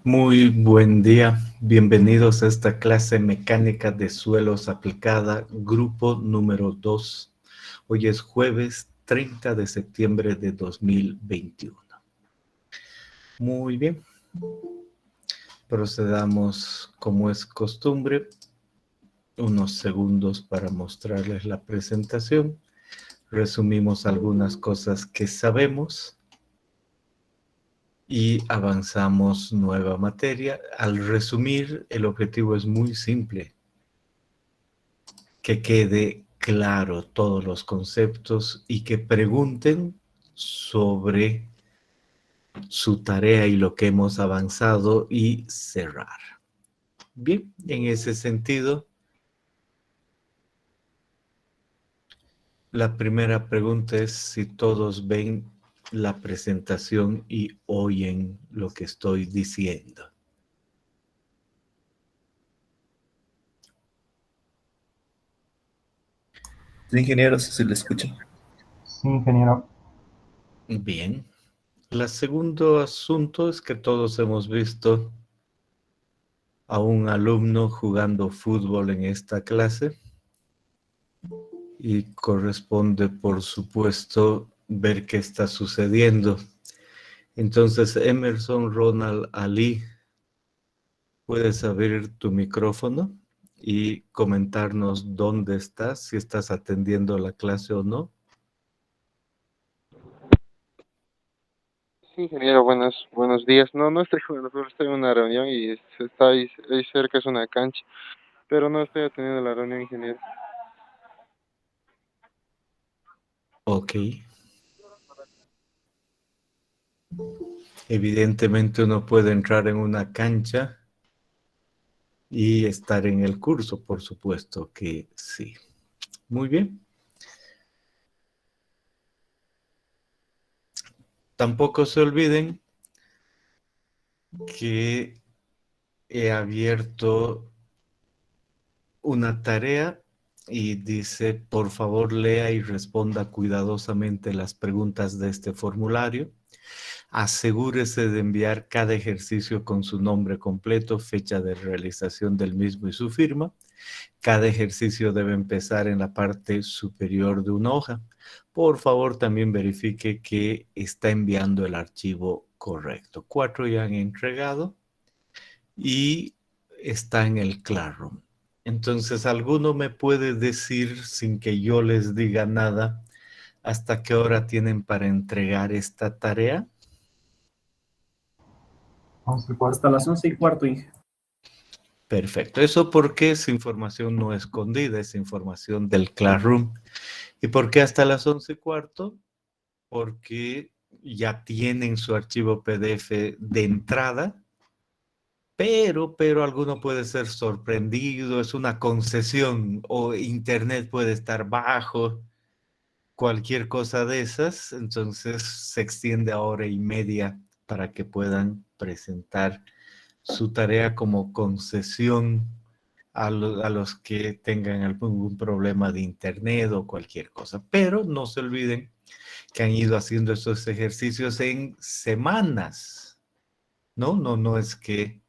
Muy buen día, bienvenidos a esta clase mecánica de suelos aplicada, grupo número 2. Hoy es jueves 30 de septiembre de 2021. Muy bien, procedamos como es costumbre, unos segundos para mostrarles la presentación. Resumimos algunas cosas que sabemos y avanzamos nueva materia. Al resumir, el objetivo es muy simple: que quede claro todos los conceptos y que pregunten sobre su tarea y lo que hemos avanzado y cerrar. Bien, en ese sentido, la primera pregunta es si todos ven la presentación y oyen lo que estoy diciendo. Sí, ingeniero, si se le escucha. Sí, ingeniero. Bien. El segundo asunto es que todos hemos visto a un alumno jugando fútbol en esta clase y corresponde, por supuesto, ver qué está sucediendo. Entonces, Emerson Ronald Ali, puedes abrir tu micrófono y comentarnos dónde estás, si estás atendiendo la clase o no. Sí, ingeniero, buenos días. No estoy jugando fútbol, estoy en una reunión y está ahí cerca, es una cancha, pero no estoy atendiendo la reunión, ingeniero. Ok. Evidentemente uno puede entrar en una cancha y estar en el curso, por supuesto que sí. Muy bien. Tampoco se olviden que he abierto una tarea y dice, por favor, lea y responda cuidadosamente las preguntas de este formulario. Asegúrese de enviar cada ejercicio con su nombre completo, fecha de realización del mismo y su firma. Cada ejercicio debe empezar en la parte superior de una hoja. Por favor, también verifique que está enviando el archivo correcto. 4 ya han entregado y está en el Classroom. Entonces, ¿alguno me puede decir, sin que yo les diga nada, hasta qué hora tienen para entregar esta tarea? 11:15. Hasta las 11:15, Inge. Perfecto. Eso porque es información no escondida, es información del Classroom. ¿Y por qué hasta las 11:15? Porque ya tienen su archivo PDF de entrada, pero alguno puede ser sorprendido, es una concesión o internet puede estar bajo, cualquier cosa de esas, entonces se extiende a hora y media para que puedan presentar su tarea como concesión a los que tengan algún problema de internet o cualquier cosa. Pero no se olviden que han ido haciendo esos ejercicios en semanas, ¿no? No es que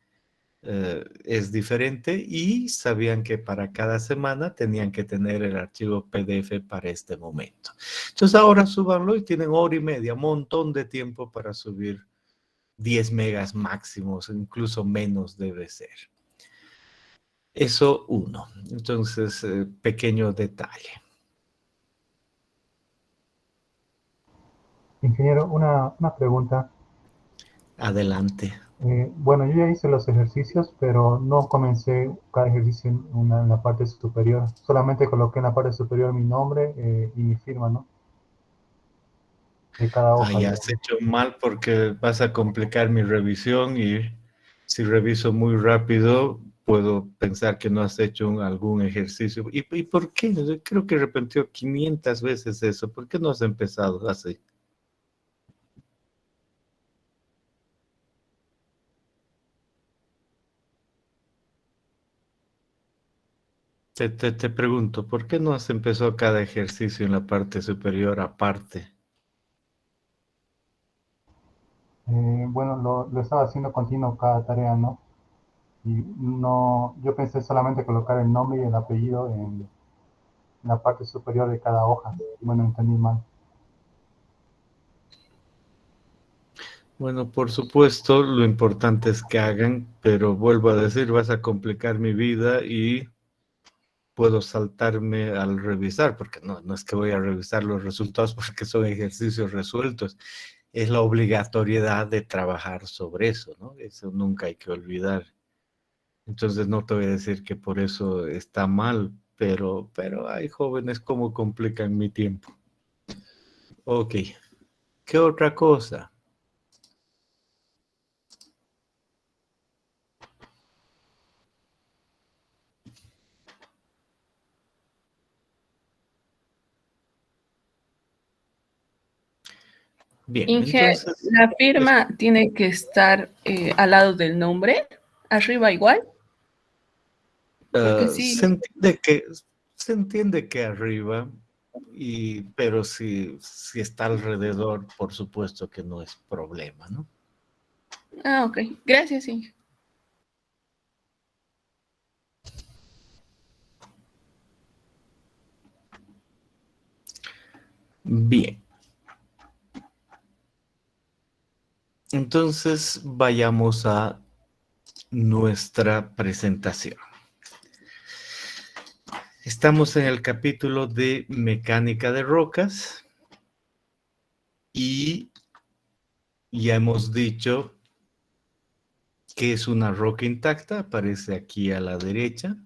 es diferente y sabían que para cada semana tenían que tener el archivo PDF para este momento. Entonces ahora súbanlo y tienen hora y media, un montón de tiempo para subir 10 megas máximos, incluso menos debe ser. Eso uno. Entonces, pequeño detalle. Ingeniero, una pregunta. Adelante. Bueno, yo ya hice los ejercicios, pero no comencé cada ejercicio en la parte superior. Solamente coloqué en la parte superior mi nombre y mi firma, ¿no? De cada hoja, Ahí has digamos. hecho mal porque vas a complicar mi revisión y si reviso muy rápido puedo pensar que no has hecho algún ejercicio. ¿Y por qué? Yo creo que repetió 500 veces eso. ¿Por qué no has empezado así? Te pregunto, ¿por qué no has empezado cada ejercicio en la parte superior aparte? bueno, lo estaba haciendo continuo cada tarea, ¿no? Y no, yo pensé solamente colocar el nombre y el apellido en la parte superior de cada hoja. Bueno, entendí mal. Bueno, por supuesto, lo importante es que hagan, pero vuelvo a decir, vas a complicar mi vida y puedo saltarme al revisar, porque no es que voy a revisar los resultados porque son ejercicios resueltos, es la obligatoriedad de trabajar sobre eso, ¿no? Eso nunca hay que olvidar. Entonces no te voy a decir que por eso está mal, pero hay jóvenes como complican mi tiempo. Ok, ¿qué otra cosa? Bien, Inge, entonces, la firma tiene que estar al lado del nombre, arriba igual, porque sí. se entiende que arriba, pero si está alrededor, por supuesto que no es problema, ¿no? Ah, ok. Gracias, Inge. Bien, entonces vayamos a nuestra presentación. Estamos en el capítulo de mecánica de rocas y ya hemos dicho que es una roca intacta, aparece aquí a la derecha.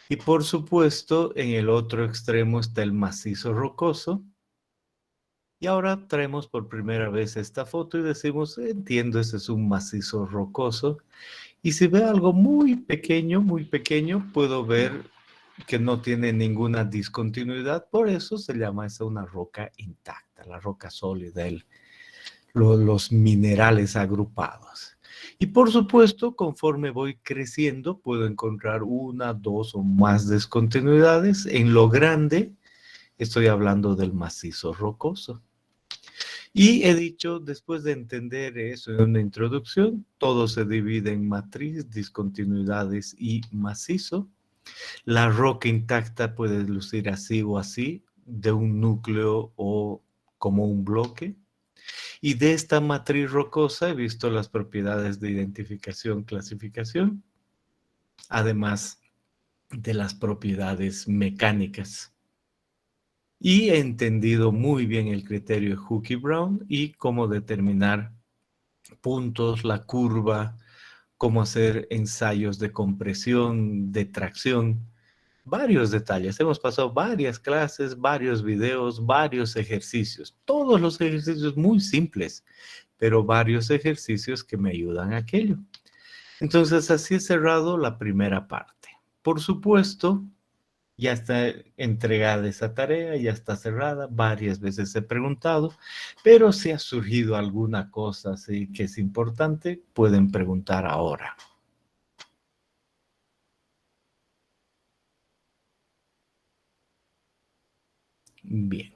Y por supuesto, en el otro extremo está el macizo rocoso. Y ahora traemos por primera vez esta foto y decimos, entiendo, ese es un macizo rocoso. Y si veo algo muy pequeño, puedo ver que no tiene ninguna discontinuidad. Por eso se llama esa una roca intacta, la roca sólida, los minerales agrupados. Y por supuesto, conforme voy creciendo, puedo encontrar una, dos o más discontinuidades. En lo grande, estoy hablando del macizo rocoso. Y he dicho, después de entender eso en una introducción, todo se divide en matriz, discontinuidades y macizo. La roca intacta puede lucir así o así, de un núcleo o como un bloque. Y de esta matriz rocosa he visto las propiedades de identificación, clasificación, además de las propiedades mecánicas. Y he entendido muy bien el criterio de Hooke y Brown y cómo determinar puntos, la curva, cómo hacer ensayos de compresión, de tracción, varios detalles. Hemos pasado varias clases, varios videos, varios ejercicios, todos los ejercicios muy simples, pero varios ejercicios que me ayudan a aquello. Entonces, así he cerrado la primera parte. Por supuesto, ya está entregada esa tarea, ya está cerrada, varias veces he preguntado, pero si ha surgido alguna cosa así que es importante, pueden preguntar ahora. Bien.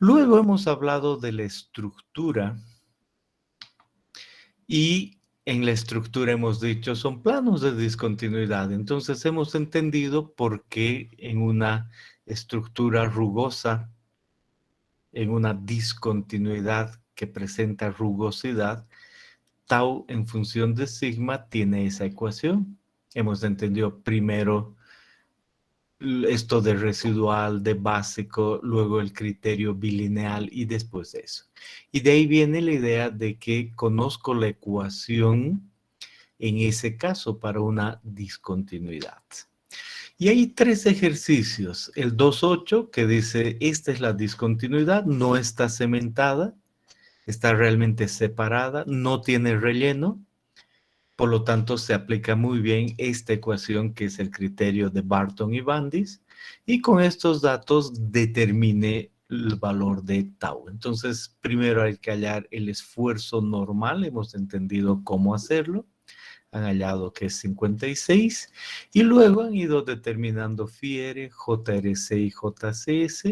Luego hemos hablado de la estructura y en la estructura hemos dicho son planos de discontinuidad. Entonces hemos entendido por qué en una estructura rugosa, en una discontinuidad que presenta rugosidad, tau en función de sigma tiene esa ecuación. Hemos entendido primero esto de residual, de básico, luego el criterio bilineal y después eso. Y de ahí viene la idea de que conozco la ecuación en ese caso para una discontinuidad. Y hay tres ejercicios. El 2.8 que dice, esta es la discontinuidad, no está cementada, está realmente separada, no tiene relleno. Por lo tanto, se aplica muy bien esta ecuación que es el criterio de Barton y Bandis. Y con estos datos determine el valor de tau. Entonces, primero hay que hallar el esfuerzo normal. Hemos entendido cómo hacerlo. Han hallado que es 56. Y luego han ido determinando FIR, JRC y JCS.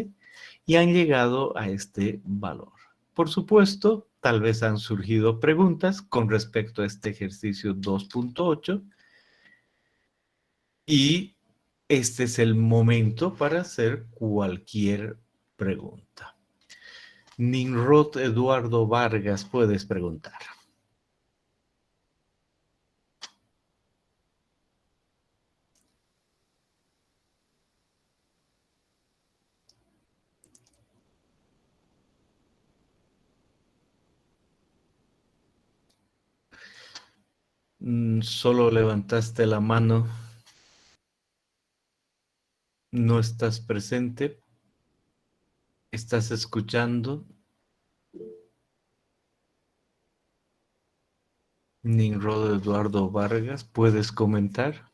Y han llegado a este valor. por supuesto, tal vez han surgido preguntas con respecto a este ejercicio 2.8 y este es el momento para hacer cualquier pregunta. Nimrod Eduardo Vargas, puedes preguntar. Solo levantaste la mano. No estás presente. ¿Estás escuchando? Nimrod Eduardo Vargas, ¿puedes comentar?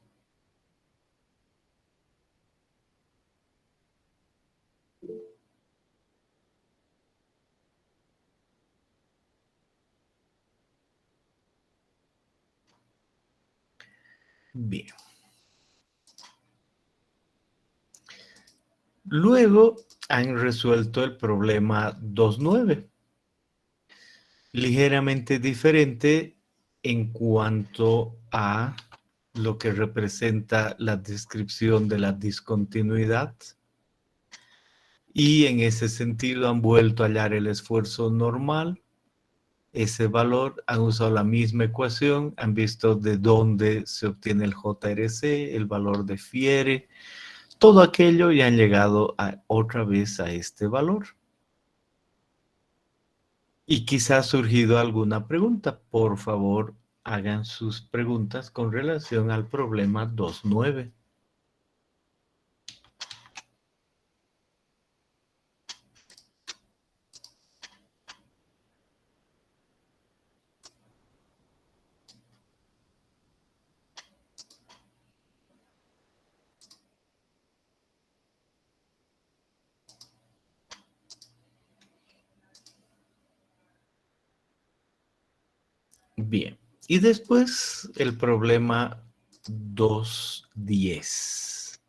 Bien. Luego han resuelto el problema 2.9. Ligeramente diferente en cuanto a lo que representa la descripción de la discontinuidad. Y en ese sentido han vuelto a hallar el esfuerzo normal. Ese valor, han usado la misma ecuación, han visto de dónde se obtiene el JRC, el valor de Fiere, todo aquello y han llegado otra vez a este valor. Y quizá ha surgido alguna pregunta. Por favor, hagan sus preguntas con relación al problema 2.9. Bien, y después el problema 2.10.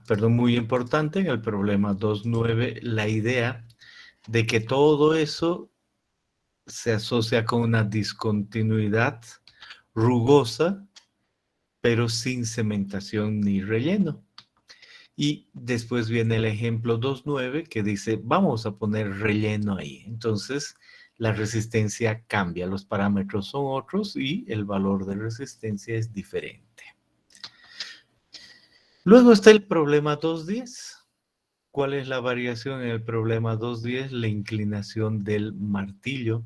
Perdón, muy importante, en el problema 2.9, la idea de que todo eso se asocia con una discontinuidad rugosa, pero sin cementación ni relleno. Y después viene el ejemplo 2.9 que dice, vamos a poner relleno ahí. Entonces, la resistencia cambia, los parámetros son otros y el valor de resistencia es diferente. Luego está el problema 2.10. ¿Cuál es la variación en el problema 2.10? La inclinación del martillo.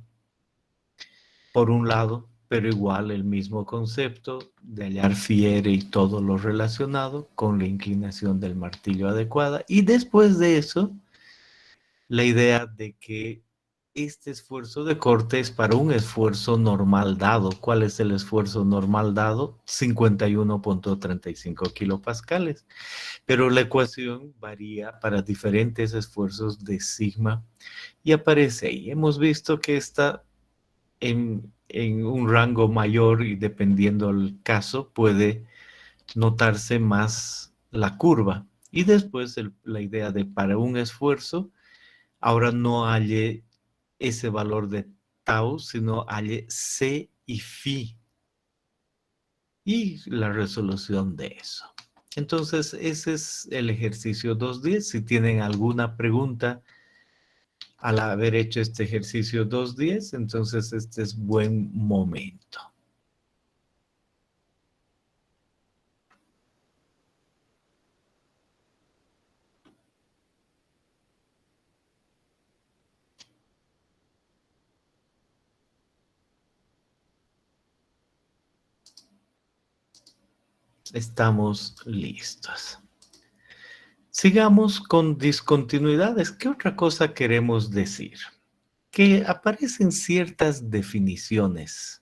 Por un lado, pero igual el mismo concepto de hallar Fiere y todo lo relacionado con la inclinación del martillo adecuada. Y después de eso, la idea de que este esfuerzo de corte es para un esfuerzo normal dado. ¿Cuál es el esfuerzo normal dado? 51.35 kilopascales. Pero la ecuación varía para diferentes esfuerzos de sigma y aparece ahí. Hemos visto que está en un rango mayor y dependiendo del caso puede notarse más la curva. Y después la idea de para un esfuerzo, ahora no halle ese valor de tau, sino halle C y phi. Y la resolución de eso. Entonces, ese es el ejercicio 2.10. Si tienen alguna pregunta al haber hecho este ejercicio 2.10, entonces este es buen momento. Estamos listos. Sigamos con discontinuidades. ¿Qué otra cosa queremos decir? Que aparecen ciertas definiciones.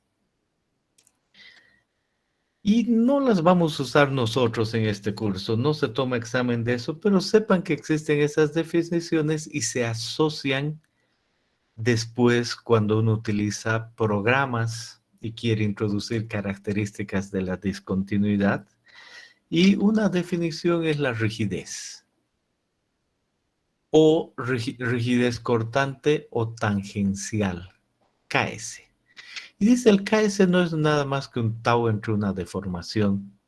Y no las vamos a usar nosotros en este curso. No se toma examen de eso, pero sepan que existen esas definiciones y se asocian después cuando uno utiliza programas y quiere introducir características de la discontinuidad. Y una definición es la rigidez. o rigidez cortante o tangencial, KS. Y dice, el KS no es nada más que un tau entre una deformación.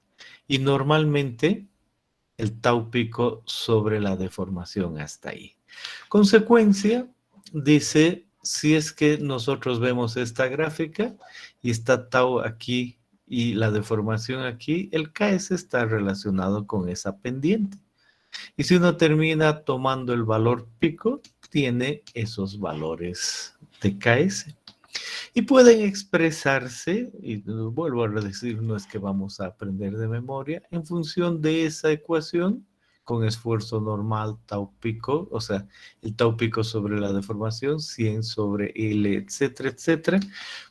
Y normalmente el tau pico sobre la deformación hasta ahí. Consecuencia, dice, si es que nosotros vemos esta gráfica y está tau aquí y la deformación aquí, el KS está relacionado con esa pendiente. Y si uno termina tomando el valor pico, tiene esos valores de KS. Y pueden expresarse, y vuelvo a decir, no es que vamos a aprender de memoria, en función de esa ecuación, con esfuerzo normal, tau pico, o sea, el tau pico sobre la deformación, 100 sobre L, etcétera, etcétera.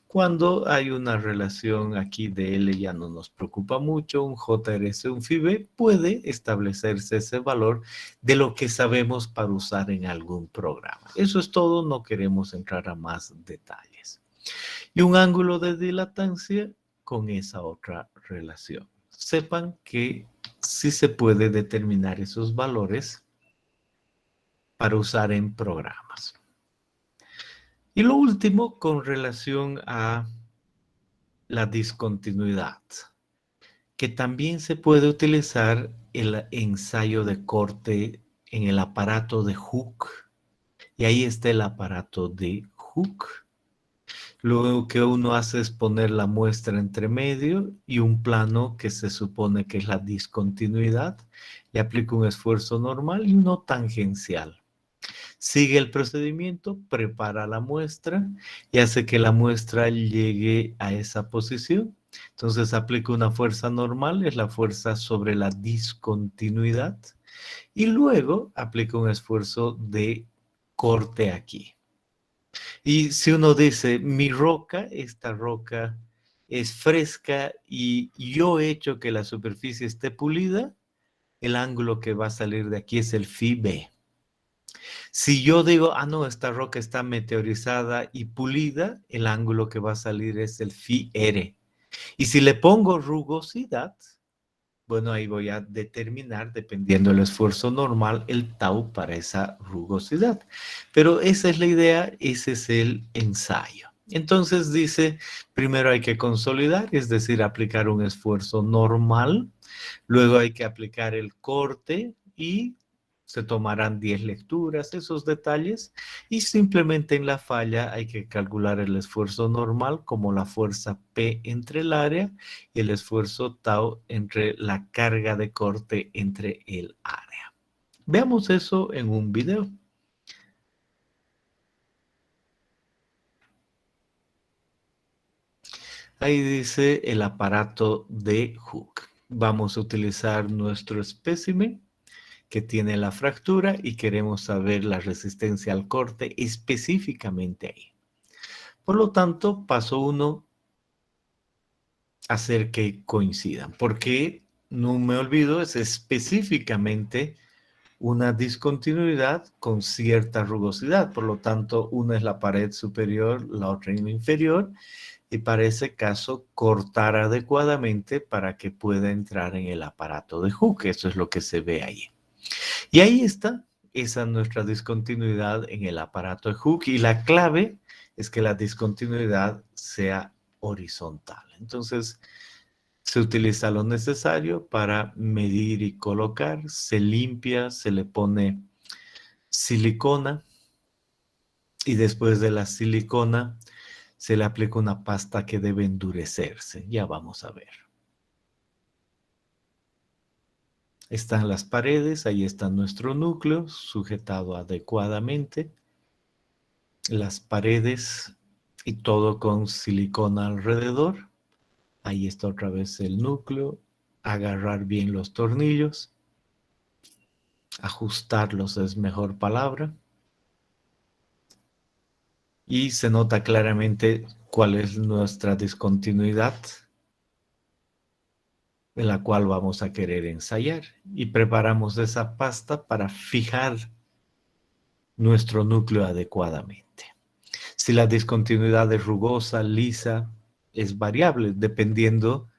Cuando hay una relación aquí de L ya no nos preocupa mucho, un JRS, un FIB, puede establecerse ese valor de lo que sabemos para usar en algún programa. Eso es todo, no queremos entrar a más detalles. Y un ángulo de dilatancia con esa otra relación. Sepan que sí se puede determinar esos valores para usar en programas. Y lo último con relación a la discontinuidad, que también se puede utilizar el ensayo de corte en el aparato de Hooke. Y ahí está el aparato de Hooke. Lo que uno hace es poner la muestra entre medio y un plano que se supone que es la discontinuidad. Le aplica un esfuerzo normal y uno tangencial. Sigue el procedimiento, prepara la muestra y hace que la muestra llegue a esa posición. Entonces aplica una fuerza normal, es la fuerza sobre la discontinuidad. Y luego aplica un esfuerzo de corte aquí. Y si uno dice, mi roca, esta roca es fresca y yo he hecho que la superficie esté pulida, el ángulo que va a salir de aquí es el phi B. Si yo digo, no, esta roca está meteorizada y pulida, el ángulo que va a salir es el phi R. Y si le pongo rugosidad, bueno, ahí voy a determinar, dependiendo del esfuerzo normal, el tau para esa rugosidad. Pero esa es la idea, ese es el ensayo. Entonces dice, primero hay que consolidar, es decir, aplicar un esfuerzo normal. Luego hay que aplicar el corte y se tomarán 10 lecturas, esos detalles, y simplemente en la falla hay que calcular el esfuerzo normal como la fuerza P entre el área y el esfuerzo tau entre la carga de corte entre el área. Veamos eso en un video. Ahí dice el aparato de Hooke. Vamos a utilizar nuestro espécimen que tiene la fractura y queremos saber la resistencia al corte específicamente ahí. Por lo tanto, paso 1, hacer que coincidan, porque no me olvido, es específicamente una discontinuidad con cierta rugosidad. Por lo tanto, una es la pared superior, la otra en la inferior, y para ese caso cortar adecuadamente para que pueda entrar en el aparato de Hooke. Eso es lo que se ve ahí. Y ahí está, esa es nuestra discontinuidad en el aparato de Hooke, y la clave es que la discontinuidad sea horizontal. Entonces, se utiliza lo necesario para medir y colocar, se limpia, se le pone silicona, y después de la silicona se le aplica una pasta que debe endurecerse. Ya vamos a ver. Están las paredes, ahí está nuestro núcleo sujetado adecuadamente. Las paredes y todo con silicona alrededor. Ahí está otra vez el núcleo. Agarrar bien los tornillos. Ajustarlos es mejor palabra. Y se nota claramente cuál es nuestra discontinuidad en la cual vamos a querer ensayar. Y preparamos esa pasta para fijar nuestro núcleo adecuadamente. Si la discontinuidad es rugosa, lisa, es variable dependiendo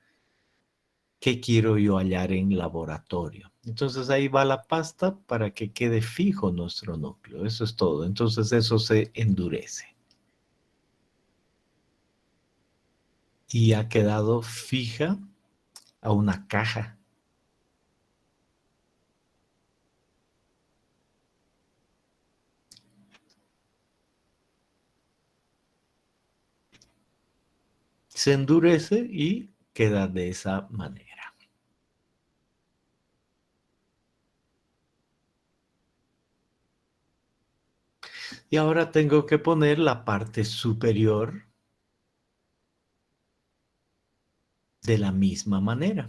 qué quiero yo hallar en laboratorio. Entonces ahí va la pasta para que quede fijo nuestro núcleo. Eso es todo. Entonces eso se endurece. Y ha quedado fija a una caja. Se endurece y queda de esa manera. Y ahora tengo que poner la parte superior de la misma manera.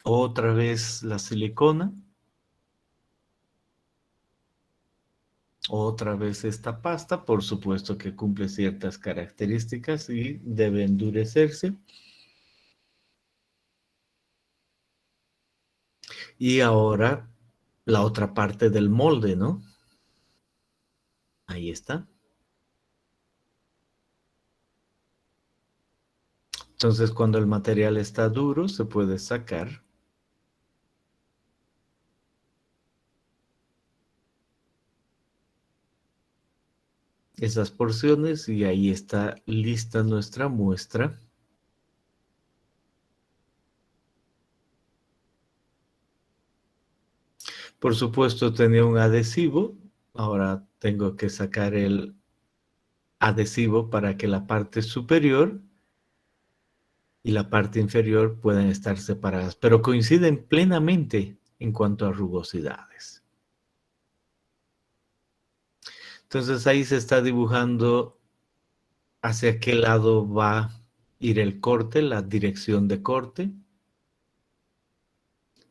Otra vez la silicona. Otra vez esta pasta, por supuesto que cumple ciertas características y debe endurecerse. Y ahora la otra parte del molde, ¿no? Ahí está. Entonces, cuando el material está duro, se puede sacar. Esas porciones y ahí está lista nuestra muestra. Por supuesto tenía un adhesivo, ahora tengo que sacar el adhesivo para que la parte superior y la parte inferior puedan estar separadas, pero coinciden plenamente en cuanto a rugosidades. Entonces ahí se está dibujando hacia qué lado va a ir el corte, la dirección de corte.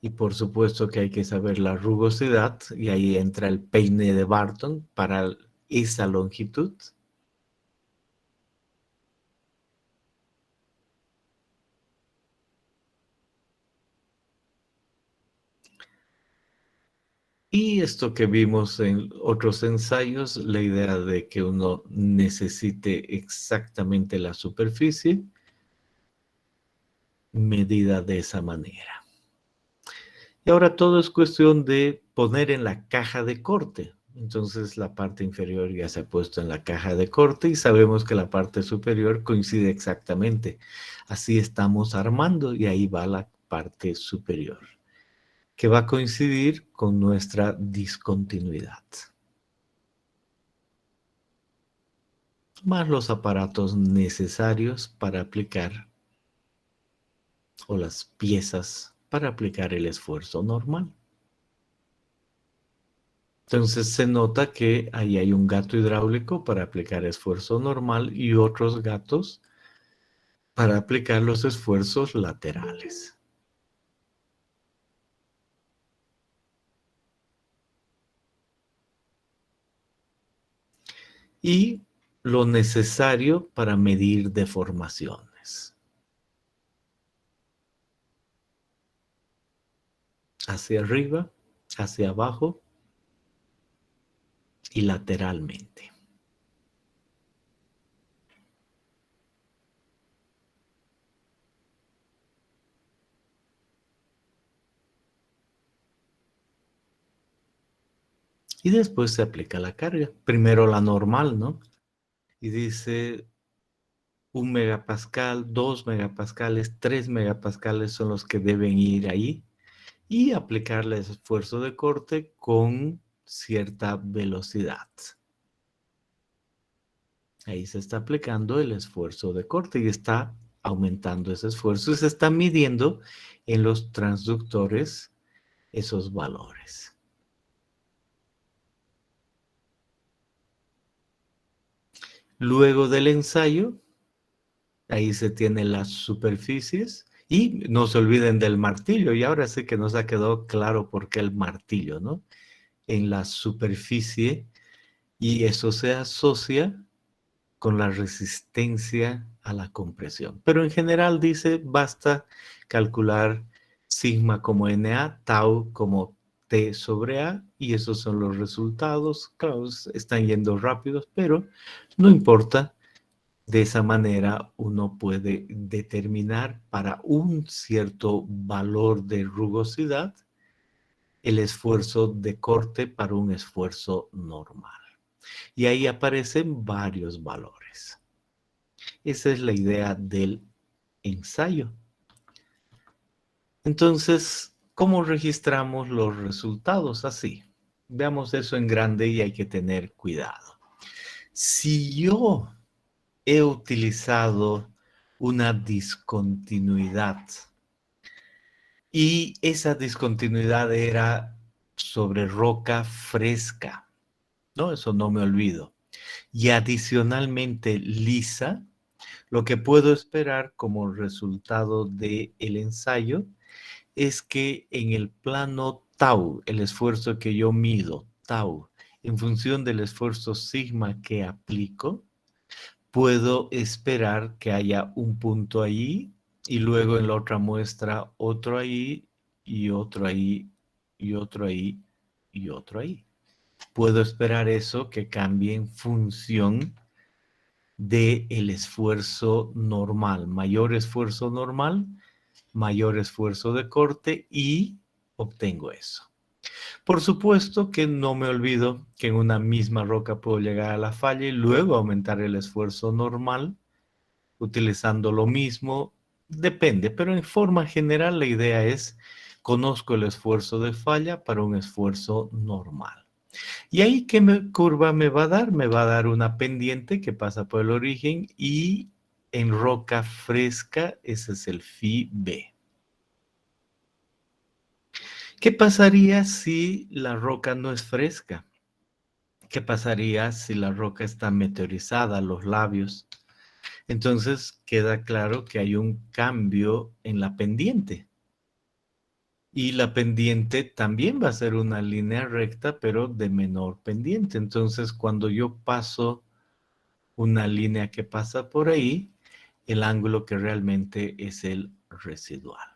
Y por supuesto que hay que saber la rugosidad y ahí entra el peine de Barton para esa longitud. Y esto que vimos en otros ensayos, la idea de que uno necesite exactamente la superficie medida de esa manera. Y ahora todo es cuestión de poner en la caja de corte. Entonces la parte inferior ya se ha puesto en la caja de corte y sabemos que la parte superior coincide exactamente. Así estamos armando y ahí va la parte superior, que va a coincidir con nuestra discontinuidad. Más los aparatos necesarios para aplicar o las piezas para aplicar el esfuerzo normal. Entonces se nota que ahí hay un gato hidráulico para aplicar esfuerzo normal y otros gatos para aplicar los esfuerzos laterales. Y lo necesario para medir deformaciones. Hacia arriba, hacia abajo y lateralmente. Y después se aplica la carga. Primero la normal, ¿no? Y dice 1 megapascal, 2 megapascales, 3 megapascales son los que deben ir ahí. Y aplicarle ese esfuerzo de corte con cierta velocidad. Ahí se está aplicando el esfuerzo de corte y está aumentando ese esfuerzo y se está midiendo en los transductores esos valores. Luego del ensayo, ahí se tienen las superficies y no se olviden del martillo. Y ahora sí que nos ha quedado claro por qué el martillo, ¿no? En la superficie y eso se asocia con la resistencia a la compresión. Pero en general dice, basta calcular sigma como NA, tau como T sobre A, y esos son los resultados. Claro, están yendo rápidos, pero no importa. De esa manera uno puede determinar para un cierto valor de rugosidad el esfuerzo de corte para un esfuerzo normal. Y ahí aparecen varios valores. Esa es la idea del ensayo. Entonces, ¿cómo registramos los resultados? Así. Veamos eso en grande y hay que tener cuidado. Si yo he utilizado una discontinuidad y esa discontinuidad era sobre roca fresca, ¿no? Eso no me olvido. Y adicionalmente lisa, lo que puedo esperar como resultado del ensayo es que en el plano tau, el esfuerzo que yo mido, tau, en función del esfuerzo sigma que aplico, puedo esperar que haya un punto ahí y luego en la otra muestra otro ahí y otro ahí y otro ahí y otro ahí. Puedo esperar eso que cambie en función del esfuerzo normal, mayor esfuerzo normal, mayor esfuerzo de corte y obtengo eso. Por supuesto que no me olvido que en una misma roca puedo llegar a la falla y luego aumentar el esfuerzo normal utilizando lo mismo. Depende, pero en forma general la idea es conozco el esfuerzo de falla para un esfuerzo normal. Y ahí, ¿qué curva me va a dar? Me va a dar una pendiente que pasa por el origen y en roca fresca, ese es el phi B. ¿Qué pasaría si la roca no es fresca? ¿Qué pasaría si la roca está meteorizada, los labios? Entonces queda claro que hay un cambio en la pendiente. Y la pendiente también va a ser una línea recta, pero de menor pendiente. Entonces, cuando yo paso una línea que pasa por ahí, el ángulo que realmente es el residual.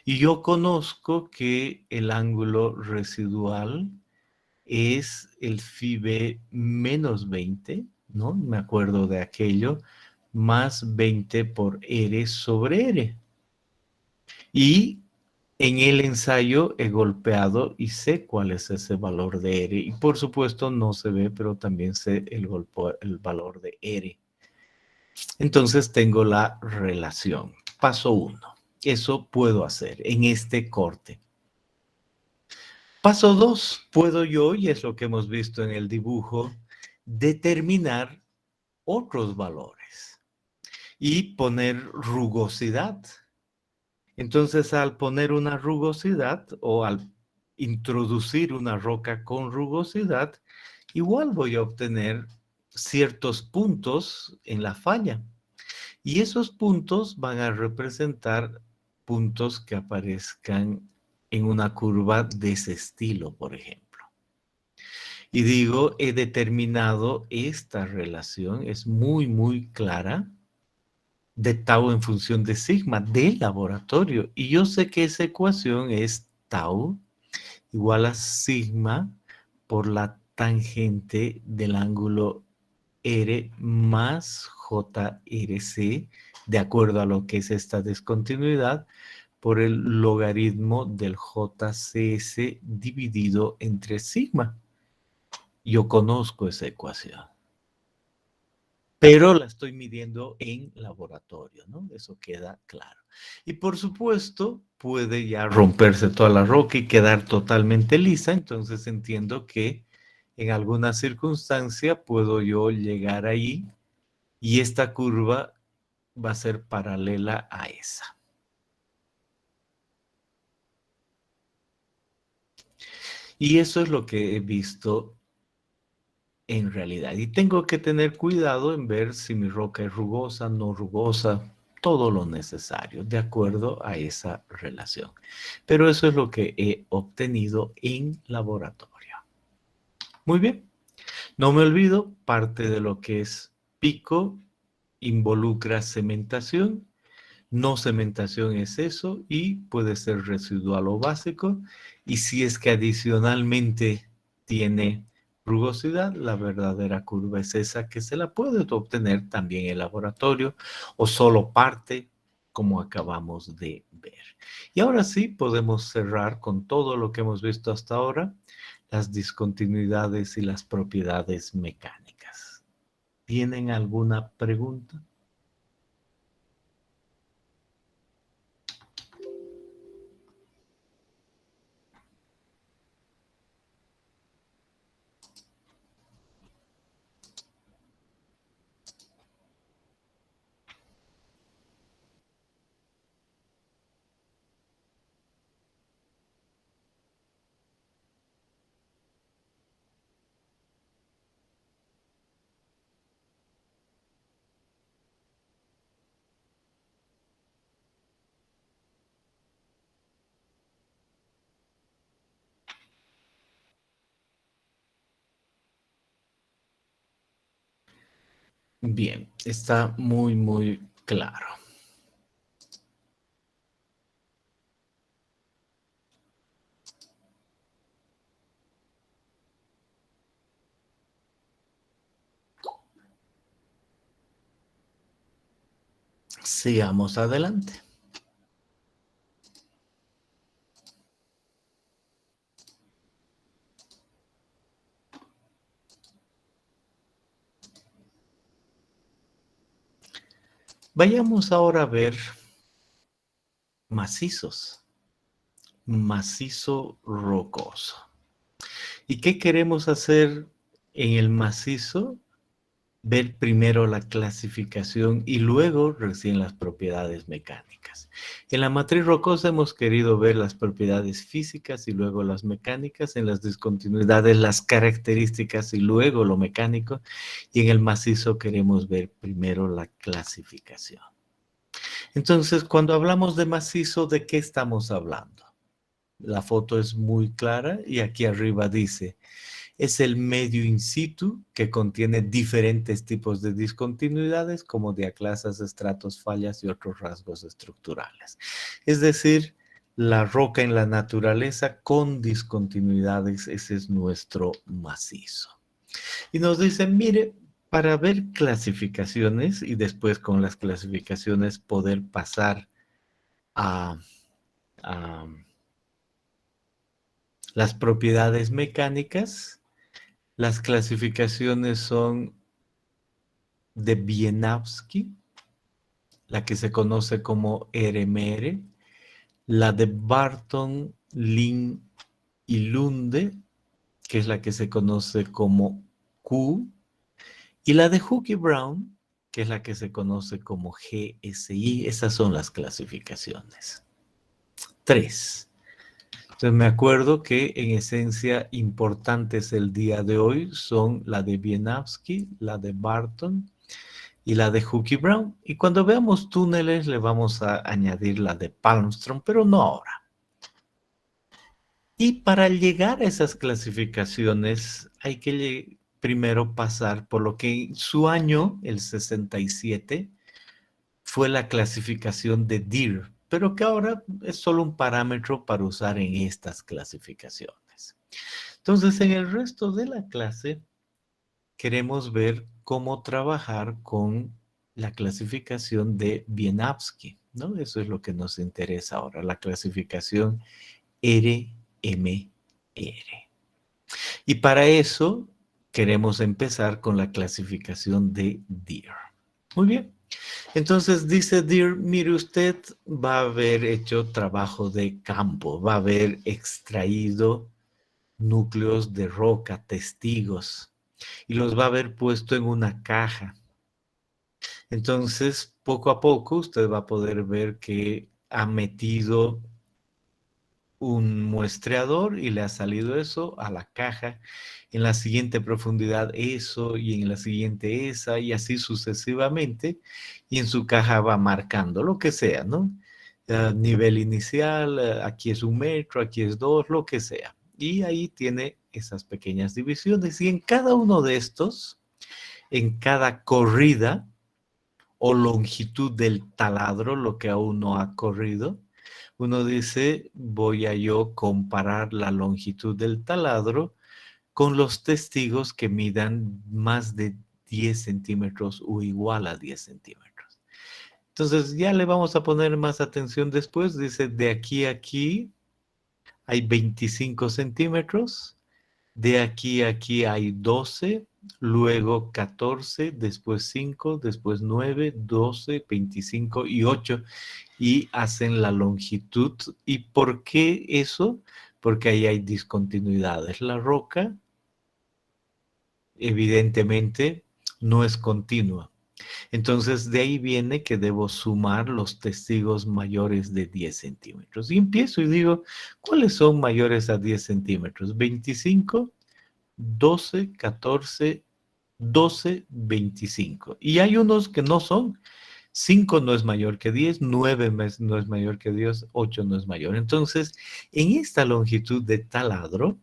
Y yo conozco que el ángulo residual es el phi b menos 20, ¿no? Me acuerdo de aquello, más 20 por R sobre R. Y en el ensayo he golpeado y sé cuál es ese valor de R. Y por supuesto no se ve, pero también sé el valor de R. Entonces tengo la relación. Paso 1. Eso puedo hacer en este corte. Paso 2. Puedo yo, y es lo que hemos visto en el dibujo, determinar otros valores y poner rugosidad. Entonces, al poner una rugosidad o al introducir una roca con rugosidad, igual voy a obtener ciertos puntos en la falla. Y esos puntos van a representar puntos que aparezcan en una curva de ese estilo, por ejemplo. Y digo, he determinado esta relación, es muy, muy clara, de tau en función de sigma del laboratorio. Y yo sé que esa ecuación es tau igual a sigma por la tangente del ángulo R más JRC, de acuerdo a lo que es esta discontinuidad, por el logaritmo del JCS dividido entre sigma. Yo conozco esa ecuación, pero la estoy midiendo en laboratorio, ¿no? Eso queda claro. Y por supuesto, puede ya romperse toda la roca y quedar totalmente lisa, entonces entiendo que en alguna circunstancia puedo yo llegar ahí y esta curva va a ser paralela a esa. Y eso es lo que he visto en realidad. Y tengo que tener cuidado en ver si mi roca es rugosa, no rugosa, todo lo necesario de acuerdo a esa relación. Pero eso es lo que he obtenido en laboratorio. Muy bien. No me olvido, parte de lo que es pico involucra cementación. No cementación es eso y puede ser residual o básico. Y si es que adicionalmente tiene rugosidad, la verdadera curva es esa que se la puede obtener también en laboratorio o solo parte, como acabamos de ver. Y ahora sí podemos cerrar con todo lo que hemos visto hasta ahora, las discontinuidades y las propiedades mecánicas. ¿Tienen alguna pregunta? Bien, está muy claro. Sigamos adelante. Vayamos ahora a ver macizos. Macizo rocoso. ¿Y qué queremos hacer en el macizo? Ver primero la clasificación y luego recién las propiedades mecánicas. En la matriz rocosa hemos querido ver las propiedades físicas y luego las mecánicas, en las discontinuidades las características y luego lo mecánico, y en el macizo queremos ver primero la clasificación. Entonces, cuando hablamos de macizo, ¿de qué estamos hablando? La foto es muy clara y aquí arriba dice: es el medio in situ que contiene diferentes tipos de discontinuidades como diaclasas, estratos, fallas y otros rasgos estructurales. Es decir, la roca en la naturaleza con discontinuidades, ese es nuestro macizo. Y nos dicen, mire, para ver clasificaciones y después con las clasificaciones poder pasar a las propiedades mecánicas. Las clasificaciones son de Wieniawski, la que se conoce como RMR, la de Barton, Lin y Lunde, que es la que se conoce como Q, y la de Hook y Brown, que es la que se conoce como GSI. Esas son las clasificaciones. 3. Entonces me acuerdo que en esencia importantes el día de hoy son la de Wieniawski, la de Barton y la de Hook y Brown. Y cuando veamos túneles le vamos a añadir la de Palmström, pero no ahora. Y para llegar a esas clasificaciones hay que primero pasar por lo que en su año, el 67, fue la clasificación de Deere, pero que ahora es solo un parámetro para usar en estas clasificaciones. Entonces, en el resto de la clase, queremos ver cómo trabajar con la clasificación de Wieniawski, ¿no? Eso es lo que nos interesa ahora, la clasificación RMR. Y para eso, queremos empezar con la clasificación de Deere. Muy bien. Entonces dice Deere, mire, usted va a haber hecho trabajo de campo, va a haber extraído núcleos de roca, testigos, y los va a haber puesto en una caja. Entonces, poco a poco, usted va a poder ver que ha metido un muestreador y le ha salido eso a la caja, en la siguiente profundidad eso y en la siguiente esa y así sucesivamente, y en su caja va marcando lo que sea, ¿no? Nivel inicial, aquí es 1 metro, aquí es 2, lo que sea. Y ahí tiene esas pequeñas divisiones y en cada uno de estos, en cada corrida, o longitud del taladro, lo que aún no ha corrido, uno dice, voy a yo comparar la longitud del taladro con los testigos que midan más de 10 centímetros o igual a 10 centímetros. Entonces ya le vamos a poner más atención después. Dice, de aquí a aquí hay 25 centímetros. De aquí a aquí hay 12, luego 14, después 5, después 9, 12, 25 y 8. Y hacen la longitud. ¿Y por qué eso? Porque ahí hay discontinuidades. La roca, evidentemente, no es continua. Entonces, de ahí viene que debo sumar los testigos mayores de 10 centímetros. Y empiezo y digo, ¿cuáles son mayores a 10 centímetros? 25, 12, 14, 12, 25. Y hay unos que no son. 5 no es mayor que 10, 9 no es mayor que 10, 8 no es mayor. Entonces, en esta longitud de taladro,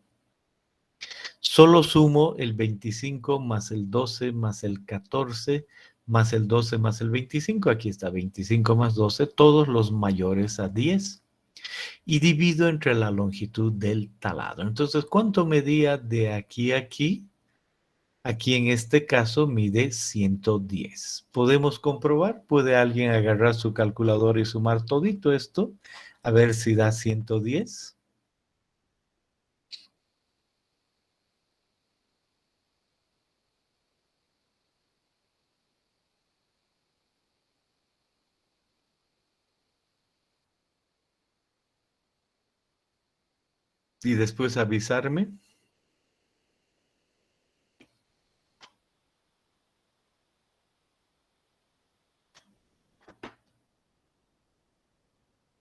solo sumo el 25 más el 12 más el 14 más el 12 más el 25. Aquí está 25 más 12, todos los mayores a 10. Y divido entre la longitud del taladro. Entonces, ¿cuánto medía de aquí a aquí? Aquí en este caso mide 110. ¿Podemos comprobar? ¿Puede alguien agarrar su calculadora y sumar todito esto? A ver si da 110. Y después avisarme.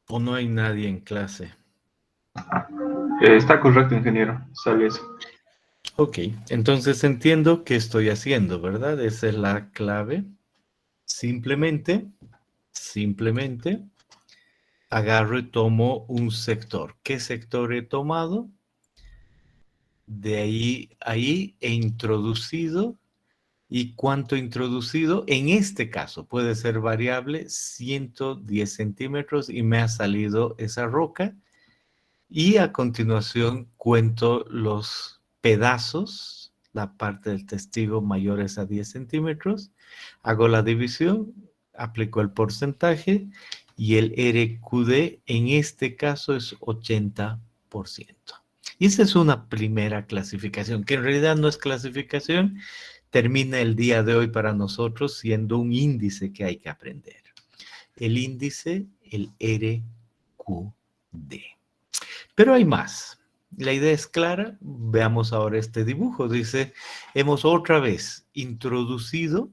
¿O no hay nadie en clase? Está correcto, ingeniero. Sale eso. Ok, entonces entiendo qué estoy haciendo, ¿verdad? Esa es la clave. Simplemente agarro y tomo un sector. ¿Qué sector he tomado? De ahí he introducido. ¿Y cuánto he introducido? En este caso puede ser variable, 110 centímetros y me ha salido esa roca. Y a continuación cuento los pedazos, la parte del testigo mayores a 10 centímetros. Hago la división, aplico el porcentaje y el RQD en este caso es 80%. Y esa es una primera clasificación, que en realidad no es clasificación, termina el día de hoy para nosotros siendo un índice que hay que aprender. El índice, el RQD. Pero hay más. La idea es clara. Veamos ahora este dibujo. Dice, hemos otra vez introducido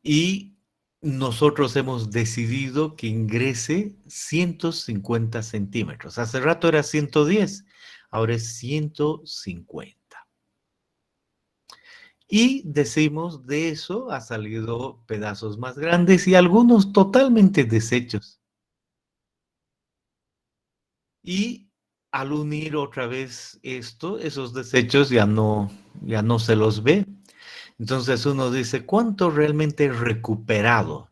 y nosotros hemos decidido que ingrese 150 centímetros. Hace rato era 110, ahora es 150. Y decimos, de eso ha salido pedazos más grandes y algunos totalmente deshechos. Y al unir otra vez esto, esos desechos ya no se los ve. Entonces uno dice, ¿cuánto realmente he recuperado?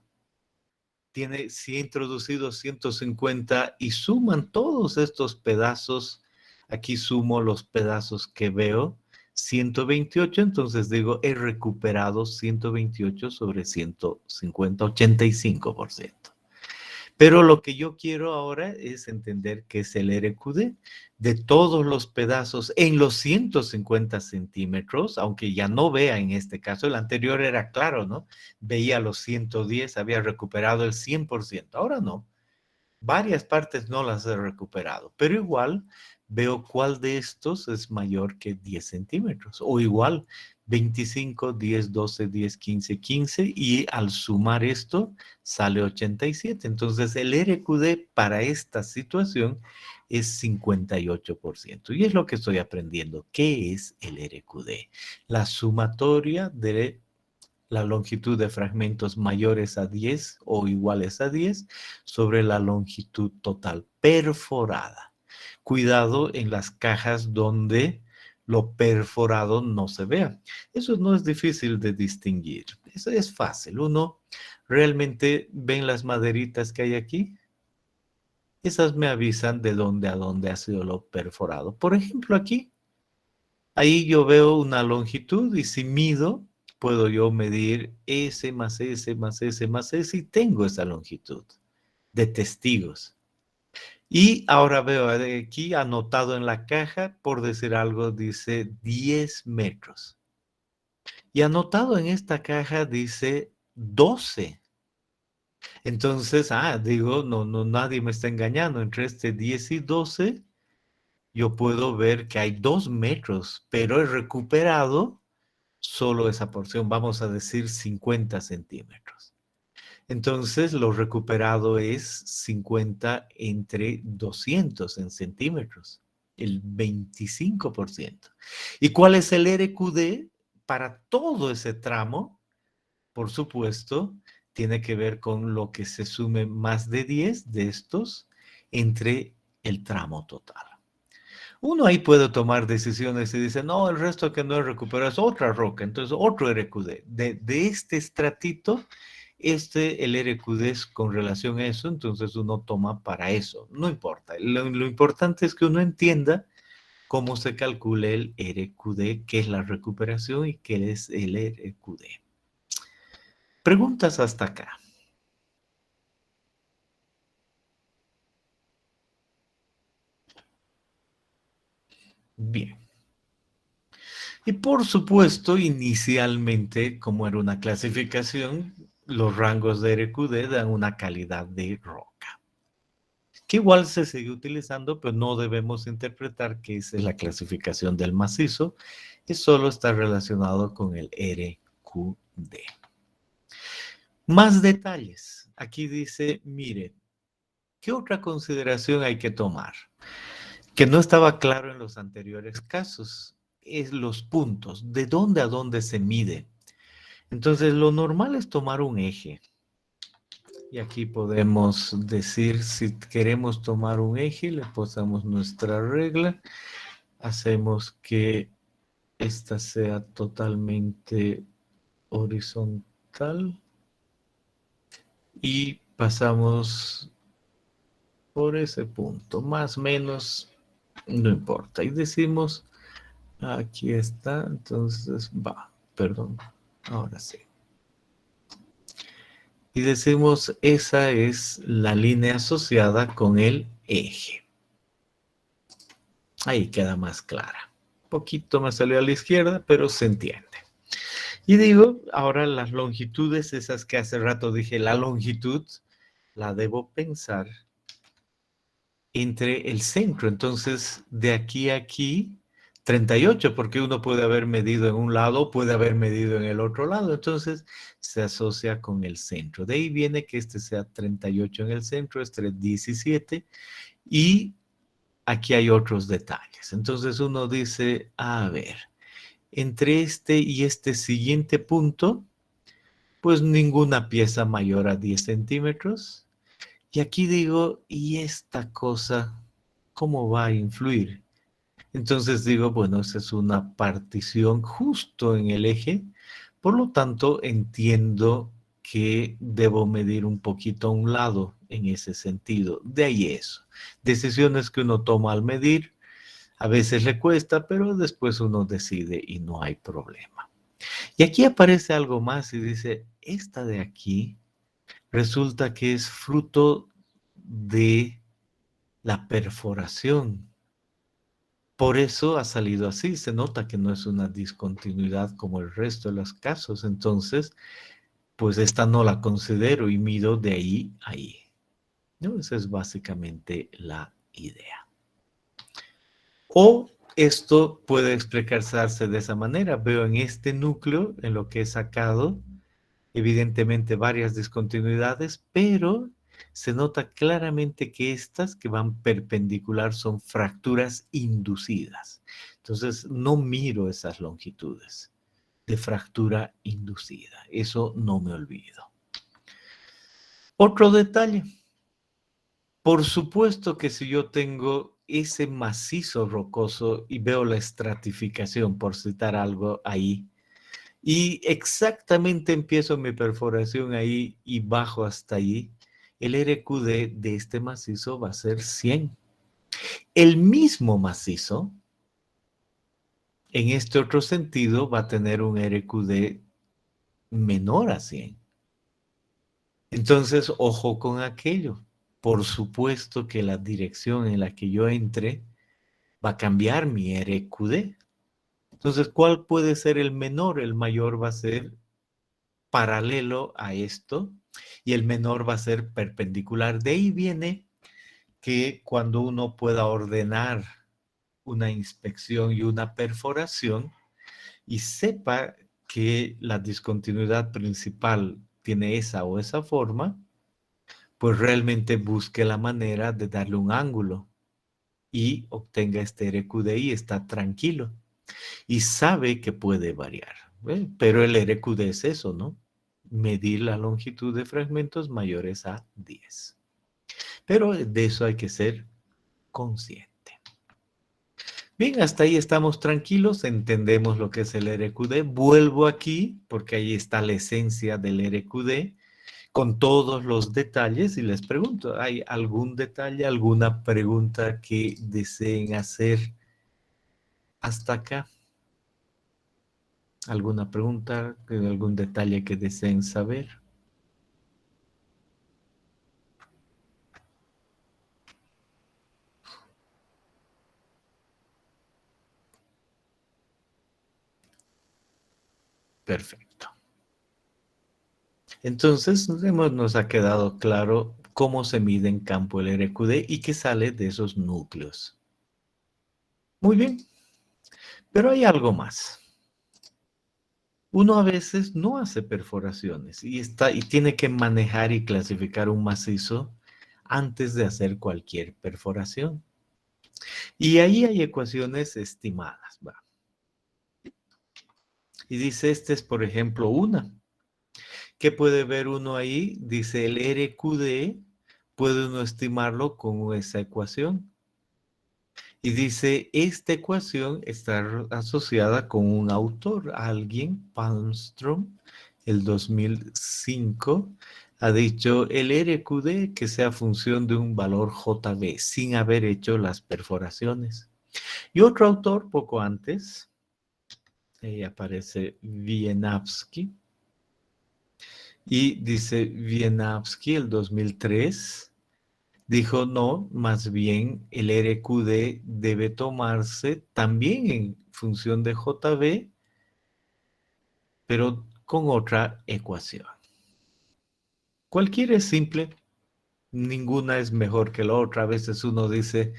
Si he introducido 150 y suman todos estos pedazos, aquí sumo los pedazos que veo, 128, entonces digo, he recuperado 128 sobre 150, 85%. Pero lo que yo quiero ahora es entender qué es el RQD de todos los pedazos en los 150 centímetros, aunque ya no vea en este caso, el anterior era claro, ¿no? Veía los 110, había recuperado el 100%, ahora no. Varias partes no las he recuperado, pero igual veo cuál de estos es mayor que 10 centímetros, o igual 25, 10, 12, 10, 15, 15, y al sumar esto sale 87. Entonces el RQD para esta situación es 58%. Y es lo que estoy aprendiendo. ¿Qué es el RQD? La sumatoria de la longitud de fragmentos mayores a 10 o iguales a 10 sobre la longitud total perforada. Cuidado en las cajas donde lo perforado no se vea. Eso no es difícil de distinguir. Eso es fácil. Uno realmente ven las maderitas que hay aquí. Esas me avisan de dónde a dónde ha sido lo perforado. Por ejemplo, aquí, ahí yo veo una longitud y si mido, puedo yo medir S más S más S más S y tengo esa longitud de testigos. Y ahora veo aquí anotado en la caja, por decir algo, dice 10 metros. Y anotado en esta caja dice 12. Entonces, digo, no, nadie me está engañando. Entre este 10 y 12, yo puedo ver que hay 2 metros, pero he recuperado solo esa porción, vamos a decir 50 centímetros. Entonces, lo recuperado es 50 entre 200 en centímetros, el 25%. ¿Y cuál es el RQD para todo ese tramo? Por supuesto, tiene que ver con lo que se sume más de 10 de estos entre el tramo total. Uno ahí puede tomar decisiones y dice, no, el resto que no he recuperado es otra roca, entonces otro RQD. De este estratito, el RQD es con relación a eso, entonces uno toma para eso. No importa. Lo importante es que uno entienda cómo se calcula el RQD, qué es la recuperación y qué es el RQD. Preguntas hasta acá. Bien. Y por supuesto, inicialmente, como era una clasificación, los rangos de RQD dan una calidad de roca, que igual se sigue utilizando, pero no debemos interpretar que esa es la clasificación del macizo, que solo está relacionado con el RQD. Más detalles. Aquí dice, mire, ¿qué otra consideración hay que tomar? Que no estaba claro en los anteriores casos, es los puntos, de dónde a dónde se mide. Entonces, lo normal es tomar un eje. Y aquí podemos decir, si queremos tomar un eje, le posamos nuestra regla, hacemos que esta sea totalmente horizontal y pasamos por ese punto, más o menos, no importa. Y decimos, aquí está, entonces va, perdón, ahora sí. Y decimos, esa es la línea asociada con el eje. Ahí queda más clara. Un poquito me salió a la izquierda, pero se entiende. Y digo, ahora las longitudes, esas que hace rato dije, la longitud, la debo pensar entre el centro. Entonces, de aquí a aquí, 38, porque uno puede haber medido en un lado, puede haber medido en el otro lado. Entonces, se asocia con el centro. De ahí viene que este sea 38 en el centro, este es 17. Y aquí hay otros detalles. Entonces, uno dice, a ver, entre este y este siguiente punto, pues ninguna pieza mayor a 10 centímetros. Y aquí digo, ¿y esta cosa cómo va a influir? Entonces digo, bueno, esa es una partición justo en el eje, por lo tanto entiendo que debo medir un poquito a un lado en ese sentido. De ahí eso. Decisiones que uno toma al medir, a veces le cuesta, pero después uno decide y no hay problema. Y aquí aparece algo más y dice, esta de aquí resulta que es fruto de la perforación. Por eso ha salido así. Se nota que no es una discontinuidad como el resto de los casos. Entonces, pues esta no la considero y mido de ahí a ahí. ¿No? Esa es básicamente la idea. O esto puede explicarse de esa manera. Veo en este núcleo, en lo que he sacado, evidentemente varias discontinuidades, pero se nota claramente que estas que van perpendicular son fracturas inducidas. Entonces, no miro esas longitudes de fractura inducida. Eso no me olvido. Otro detalle. Por supuesto que si yo tengo ese macizo rocoso y veo la estratificación, por citar algo ahí, y exactamente empiezo mi perforación ahí y bajo hasta ahí, el RQD de este macizo va a ser 100. El mismo macizo, en este otro sentido, va a tener un RQD menor a 100. Entonces, ojo con aquello. Por supuesto que la dirección en la que yo entre va a cambiar mi RQD. Entonces, ¿cuál puede ser el menor? El mayor va a ser paralelo a esto y el menor va a ser perpendicular. De ahí viene que cuando uno pueda ordenar una inspección y una perforación y sepa que la discontinuidad principal tiene esa o esa forma, pues realmente busque la manera de darle un ángulo y obtenga este RQD y está tranquilo y sabe que puede variar. Pero el RQD es eso, ¿no? Medir la longitud de fragmentos mayores a 10. Pero de eso hay que ser consciente. Bien, hasta ahí estamos tranquilos, entendemos lo que es el RQD. Vuelvo aquí porque ahí está la esencia del RQD con todos los detalles y les pregunto, ¿hay algún detalle, alguna pregunta que deseen hacer hasta acá? ¿Alguna pregunta, algún detalle que deseen saber? Perfecto. Entonces, nos ha quedado claro cómo se mide en campo el RQD y qué sale de esos núcleos. Muy bien, pero hay algo más. Uno a veces no hace perforaciones y tiene que manejar y clasificar un macizo antes de hacer cualquier perforación. Y ahí hay ecuaciones estimadas. ¿Va? Y dice, este es, por ejemplo, una. ¿Qué puede ver uno ahí? Dice el RQD, puede uno estimarlo con esa ecuación. Y dice, esta ecuación está asociada con un autor, alguien, Palmström, el 2005, ha dicho el RQD que sea función de un valor JB, sin haber hecho las perforaciones. Y otro autor, poco antes, aparece Wieniawski, y dice Wieniawski, el 2003, dijo, no, más bien el RQD debe tomarse también en función de JB, pero con otra ecuación. Cualquiera es simple, ninguna es mejor que la otra. A veces uno dice,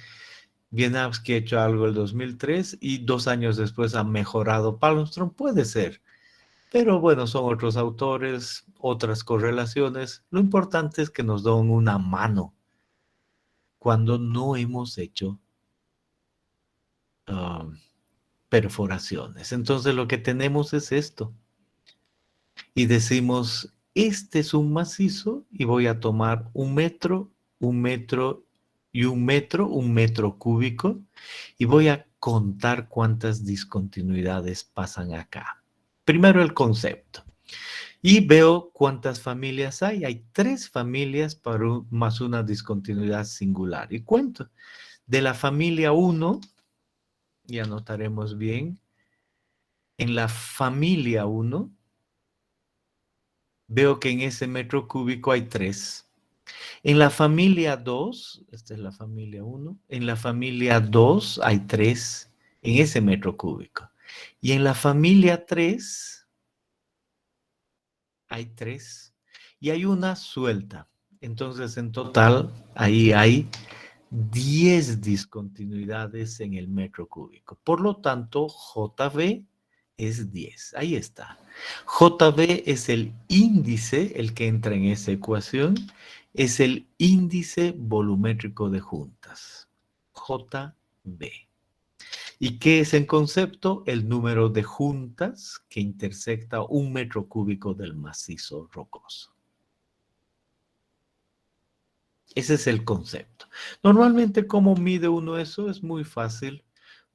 Wieniawski ha hecho algo el 2003 y 2 años después ha mejorado Palmström, puede ser. Pero bueno, son otros autores, otras correlaciones. Lo importante es que nos den una mano cuando no hemos hecho perforaciones. Entonces lo que tenemos es esto. Y decimos, este es un macizo y voy a tomar 1 metro, 1 metro y 1 metro, 1 metro cúbico, y voy a contar cuántas discontinuidades pasan acá. Primero el concepto. Y veo cuántas familias hay. Hay 3 familias más una discontinuidad singular. Y cuento. De la familia 1, y anotaremos bien, en la familia 1, veo que en ese metro cúbico hay 3. En la familia 2, esta es la familia 1, en la familia 2 hay 3 en ese metro cúbico. Y en la familia 3 hay 3. Y hay una suelta. Entonces, en total, ahí hay 10 discontinuidades en el metro cúbico. Por lo tanto, JB es 10. Ahí está. JB es el índice, el que entra en esa ecuación, es el índice volumétrico de juntas. JB. ¿Y qué es en concepto? El número de juntas que intersecta 1 metro cúbico del macizo rocoso. Ese es el concepto. Normalmente, ¿cómo mide uno eso? Es muy fácil.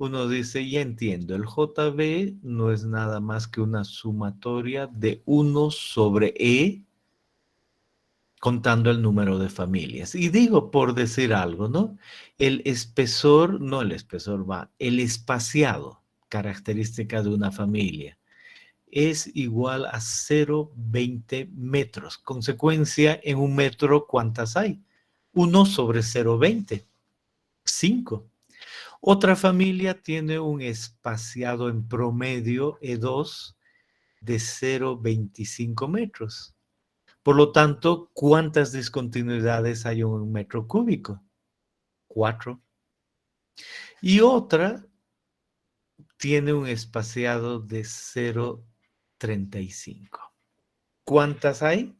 uno dice, ya entiendo, el JB no es nada más que una sumatoria de 1 sobre E contando el número de familias. Y digo por decir algo, ¿no? El espesor, no el espesor va, el espaciado, característica de una familia, es igual a 0,20 metros. Consecuencia, en un metro, ¿cuántas hay? 1 sobre 0,20, 5. Otra familia tiene un espaciado en promedio E2 de 0,25 metros. Por lo tanto, ¿cuántas discontinuidades hay en un metro cúbico? 4. Y otra tiene un espaciado de 0,35. ¿Cuántas hay?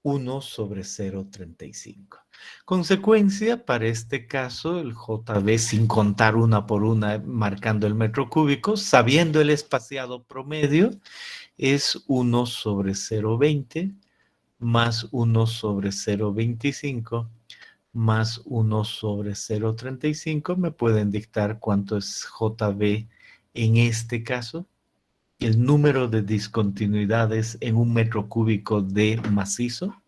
1 sobre 0,35. Consecuencia, para este caso, el JB, sin contar una por una, marcando el metro cúbico, sabiendo el espaciado promedio, es 1 sobre 0,20 más 1 sobre 0,25 más 1 sobre 0,35. ¿Me pueden dictar cuánto es JB en este caso? El número de discontinuidades en un metro cúbico de macizo.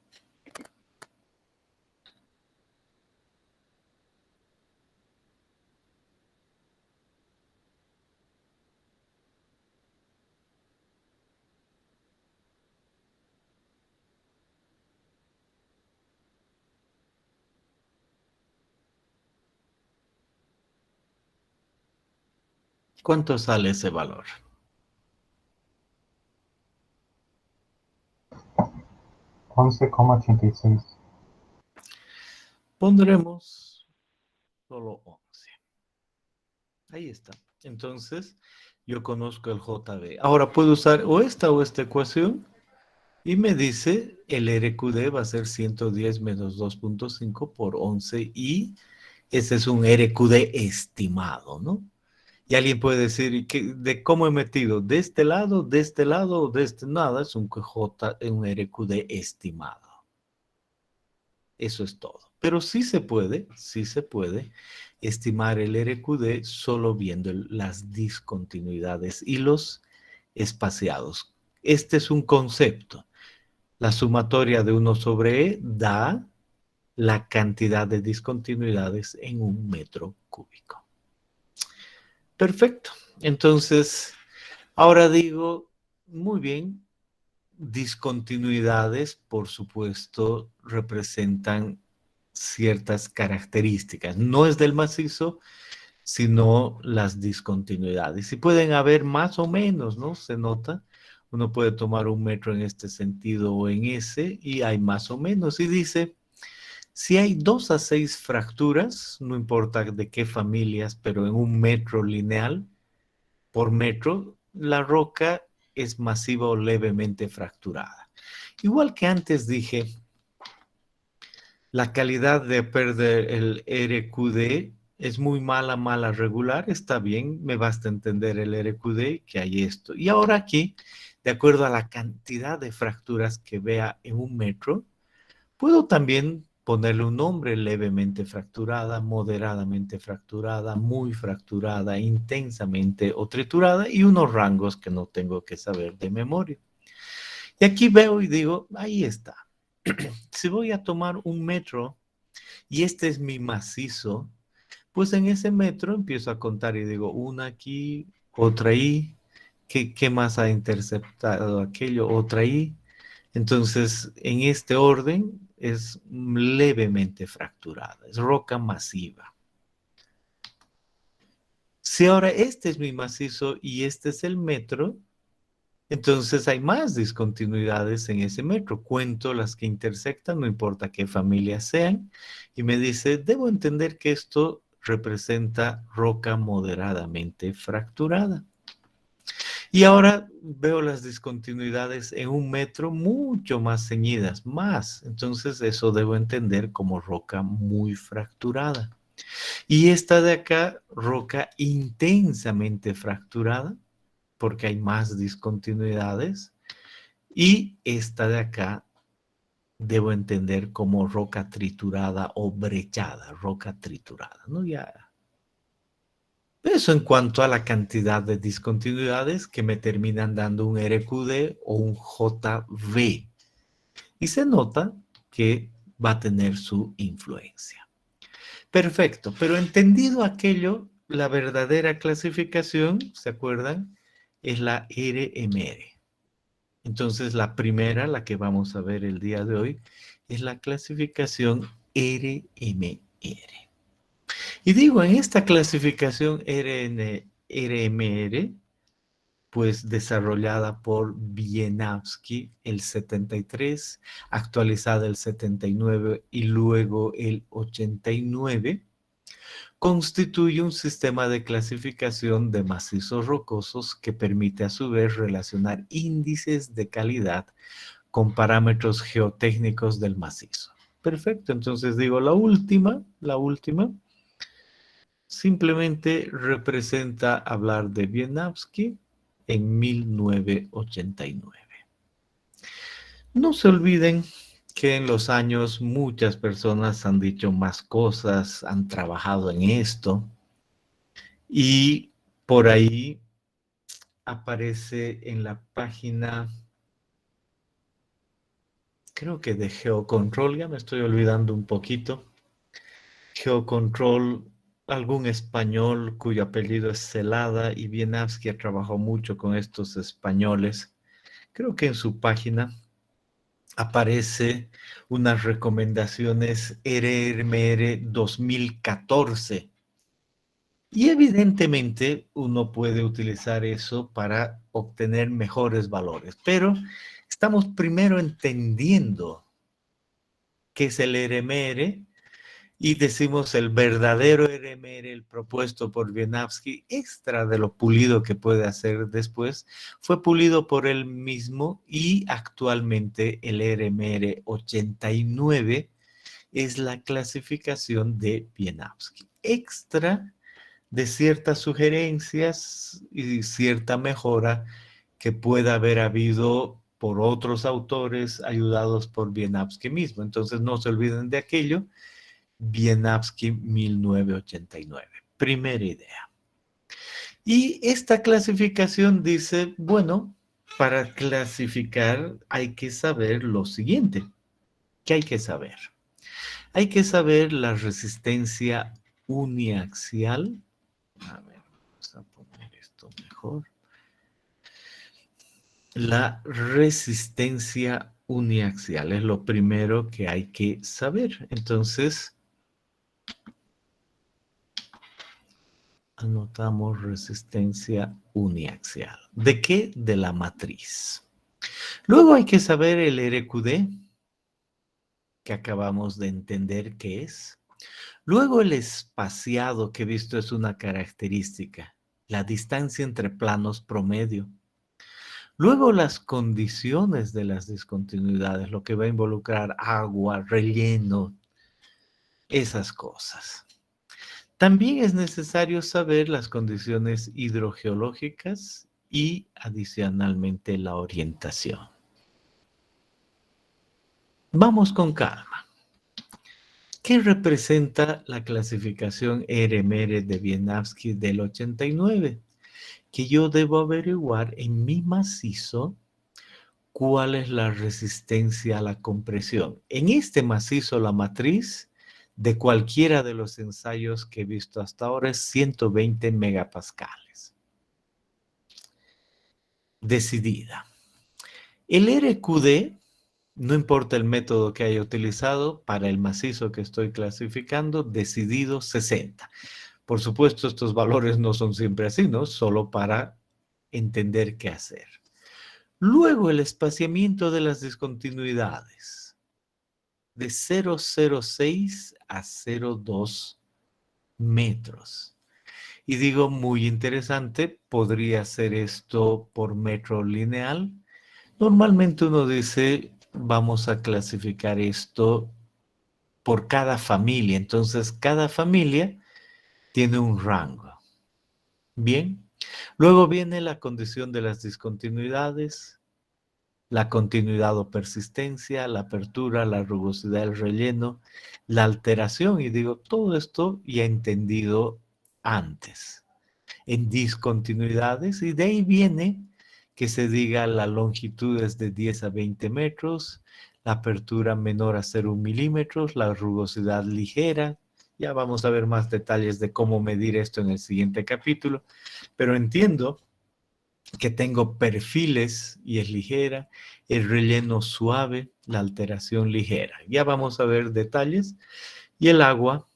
¿Cuánto sale ese valor? 11,86. Pondremos solo 11. Ahí está. Entonces, yo conozco el JB. Ahora puedo usar o esta ecuación y me dice el RQD va a ser 110 menos 2,5 por 11 y ese es un RQD estimado, ¿no? Y alguien puede decir, ¿de cómo he metido? ¿De este lado o de este? Nada, es un un RQD estimado. Eso es todo. Pero sí se puede estimar el RQD solo viendo las discontinuidades y los espaciados. Este es un concepto. La sumatoria de 1 sobre E da la cantidad de discontinuidades en un metro cúbico. Perfecto. Entonces, ahora digo, muy bien, discontinuidades, por supuesto, representan ciertas características. No es del macizo, sino las discontinuidades. Y pueden haber más o menos, ¿no? Se nota. Uno puede tomar un metro en este sentido o en ese, y hay más o menos. Y dice, si hay 2 a 6 fracturas, no importa de qué familias, pero en un metro lineal por metro, la roca es masiva o levemente fracturada. Igual que antes dije, la calidad de perder el RQD es muy mala, regular, está bien, me basta entender el RQD, que hay esto. Y ahora aquí, de acuerdo a la cantidad de fracturas que vea en un metro, puedo también ponerle un nombre: levemente fracturada, moderadamente fracturada, muy fracturada, intensamente o triturada, y unos rangos que no tengo que saber de memoria. Y aquí veo y digo, ahí está. Si voy a tomar un metro y este es mi macizo, pues en ese metro empiezo a contar y digo, una aquí, otra ahí, ¿qué más ha interceptado aquello? Otra ahí. Entonces, en este orden es levemente fracturada, es roca masiva. Si ahora este es mi macizo y este es el metro, entonces hay más discontinuidades en ese metro. Cuento las que intersectan, no importa qué familia sean, y me dice, debo entender que esto representa roca moderadamente fracturada. Y ahora veo las discontinuidades en un metro mucho más ceñidas, más. Entonces eso debo entender como roca muy fracturada. Y esta de acá, roca intensamente fracturada, porque hay más discontinuidades. Y esta de acá debo entender como roca triturada o brechada, roca triturada, ¿no? Ya. Eso en cuanto a la cantidad de discontinuidades que me terminan dando un RQD o un JV. Y se nota que va a tener su influencia. Perfecto, pero entendido aquello, la verdadera clasificación, ¿se acuerdan? Es la RMR. Entonces, la primera, la que vamos a ver el día de hoy, es la clasificación RMR. Y digo, en esta clasificación RMR, pues desarrollada por Wieniawski el 73, actualizada el 79 y luego el 89, constituye un sistema de clasificación de macizos rocosos que permite a su vez relacionar índices de calidad con parámetros geotécnicos del macizo. Perfecto, entonces digo la última, simplemente representa hablar de Wieniawski en 1989. No se olviden que en los años muchas personas han dicho más cosas, han trabajado en esto y por ahí aparece en la página, creo que de Geocontrol, ya me estoy olvidando un poquito, Geocontrol, algún español cuyo apellido es Celada y Wieniawski ha trabajado mucho con estos españoles. Creo que en su página aparece unas recomendaciones RMR 2014. Y evidentemente uno puede utilizar eso para obtener mejores valores, pero estamos primero entendiendo qué es el RMR y decimos el verdadero RMR, el propuesto por Wieniawski, extra de lo pulido que puede hacer después, fue pulido por él mismo y actualmente el RMR 89 es la clasificación de Wieniawski. Extra de ciertas sugerencias y cierta mejora que pueda haber habido por otros autores ayudados por Wieniawski mismo. Entonces no se olviden de aquello. Wieniawski 1989. Primera idea. Y esta clasificación dice, bueno, para clasificar hay que saber lo siguiente. ¿Qué hay que saber? Hay que saber la resistencia uniaxial. A ver, vamos a poner esto mejor. La resistencia uniaxial es lo primero que hay que saber. Entonces, anotamos resistencia uniaxial. ¿De qué? De la matriz. Luego hay que saber el RQD, que acabamos de entender qué es. Luego el espaciado, que he visto es una característica, la distancia entre planos promedio. Luego las condiciones de las discontinuidades, lo que va a involucrar agua, relleno, esas cosas. También es necesario saber las condiciones hidrogeológicas y adicionalmente la orientación. Vamos con calma. ¿Qué representa la clasificación RMR de Wieniawski del 89? Que yo debo averiguar en mi macizo cuál es la resistencia a la compresión. En este macizo la matriz de cualquiera de los ensayos que he visto hasta ahora es 120 megapascales. Decidida. El RQD, no importa el método que haya utilizado, para el macizo que estoy clasificando, decidido 60. Por supuesto, estos valores no son siempre así, ¿no? Solo para entender qué hacer. Luego, el espaciamiento de las discontinuidades, de 0,06 a 0,2 metros. Y digo, muy interesante, podría ser esto por metro lineal. Normalmente uno dice, vamos a clasificar esto por cada familia. Entonces, cada familia tiene un rango. Bien. Luego viene la condición de las discontinuidades, la continuidad o persistencia, la apertura, la rugosidad del relleno, la alteración. Y digo, todo esto ya he entendido antes. en discontinuidades, y de ahí viene que se diga la longitud es de 10 a 20 metros, la apertura menor a 0 milímetros, la rugosidad ligera. Ya vamos a ver más detalles de cómo medir esto en el siguiente capítulo, pero entiendo que tengo perfiles y es ligera, el relleno suave, la alteración ligera. Ya vamos a ver detalles. Y el agua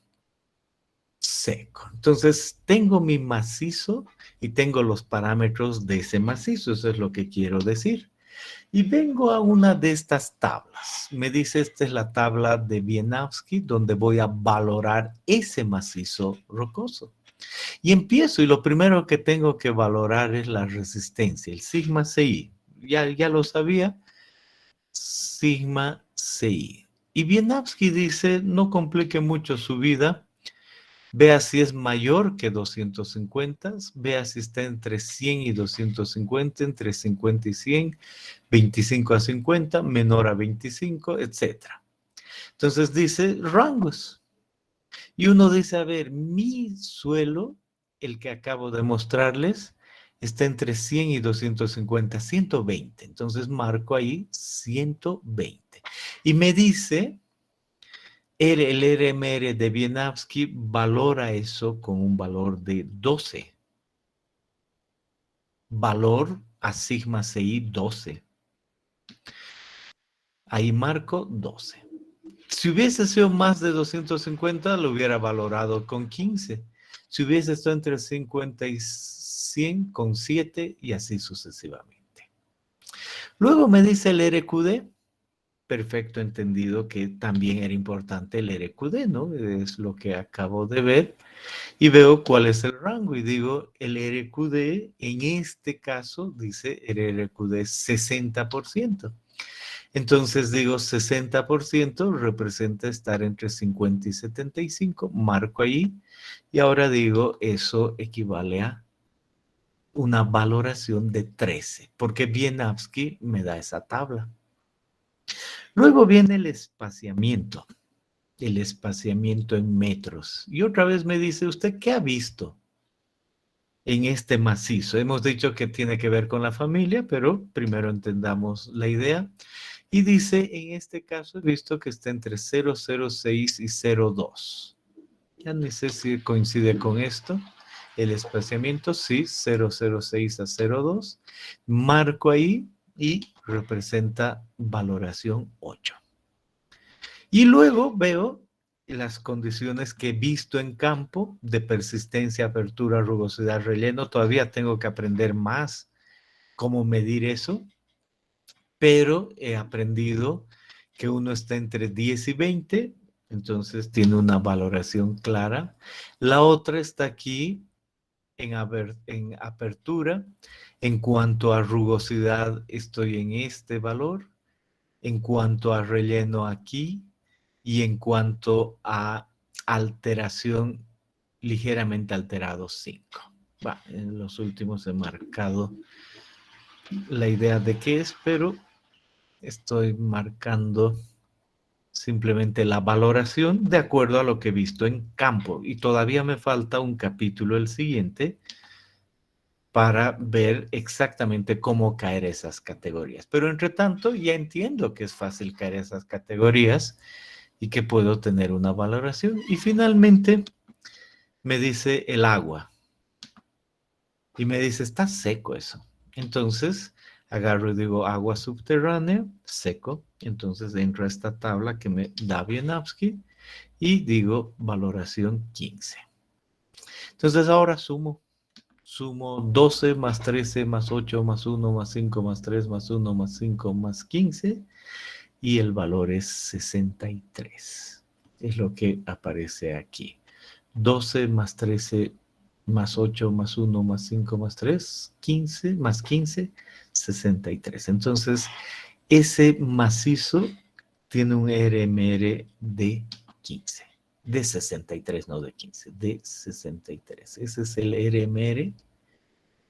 seco. Entonces, tengo mi macizo y tengo los parámetros de ese macizo. Eso es lo que quiero decir. Y vengo a una de estas tablas. Me dice, esta es la tabla de Wieniawski, donde voy a valorar ese macizo rocoso. Y empiezo, y lo primero que tengo que valorar es la resistencia, el sigma CI. Ya lo sabía, sigma CI. Y Wieniawski dice, no complique mucho su vida, vea si es mayor que 250, vea si está entre 100 y 250, entre 50 y 100, 25 a 50, menor a 25, etc. Entonces dice rangos. Y uno dice, a ver, mi suelo, el que acabo de mostrarles, está entre 100 y 250, 120. Entonces marco ahí 120. Y me dice, el RMR de Wieniawski valora eso con un valor de 12. Valor a sigma CI 12. Ahí marco 12. Si hubiese sido más de 250, lo hubiera valorado con 15. Si hubiese estado entre 50 y 100, con 7 y así sucesivamente. Luego me dice el RQD. Perfecto, entendido que también era importante el RQD, ¿no? Es lo que acabo de ver. Y veo cuál es el rango y digo, el RQD en este caso dice el RQD 60%. Entonces digo 60% representa estar entre 50 y 75, marco ahí y ahora digo eso equivale a una valoración de 13, porque Wieniawski me da esa tabla. Luego viene el espaciamiento en metros. Y otra vez me dice, ¿usted qué ha visto en este macizo? Hemos dicho que tiene que ver con la familia, pero primero entendamos la idea. Y dice, en este caso he visto que está entre 0,06 y 0,2. Ya no sé si coincide con esto. El espaciamiento, sí, 0,06 a 0,2. Marco ahí y representa valoración 8. Y luego veo las condiciones que he visto en campo de persistencia, apertura, rugosidad, relleno. Todavía tengo que aprender más cómo medir eso, pero he aprendido que uno está entre 10 y 20, entonces tiene una valoración clara. La otra está aquí en apertura. En cuanto a rugosidad, estoy en este valor. En cuanto a relleno, aquí. Y en cuanto a alteración, ligeramente alterado, 5. En los últimos he marcado la idea de qué es, pero estoy marcando simplemente la valoración de acuerdo a lo que he visto en campo. Y todavía me falta un capítulo, el siguiente, para ver exactamente cómo caer esas categorías. Pero entre tanto, ya entiendo que es fácil caer esas categorías y que puedo tener una valoración. Y finalmente me dice el agua. Y me dice, está seco eso. Entonces agarro y digo agua subterránea, seco. Entonces entro a esta tabla que me da Wieniawski y digo valoración 15. Entonces ahora sumo 12 más 13 más 8 más 1 más 5 más 3 más 1 más 5 más 15 y el valor es 63. Es lo que aparece aquí. 12 más 13 más 8 más 1 más 5 más 3, 15 más 15, 63. Entonces, ese macizo tiene un RMR de 15, de 63, no de 15, de 63. Ese es el RMR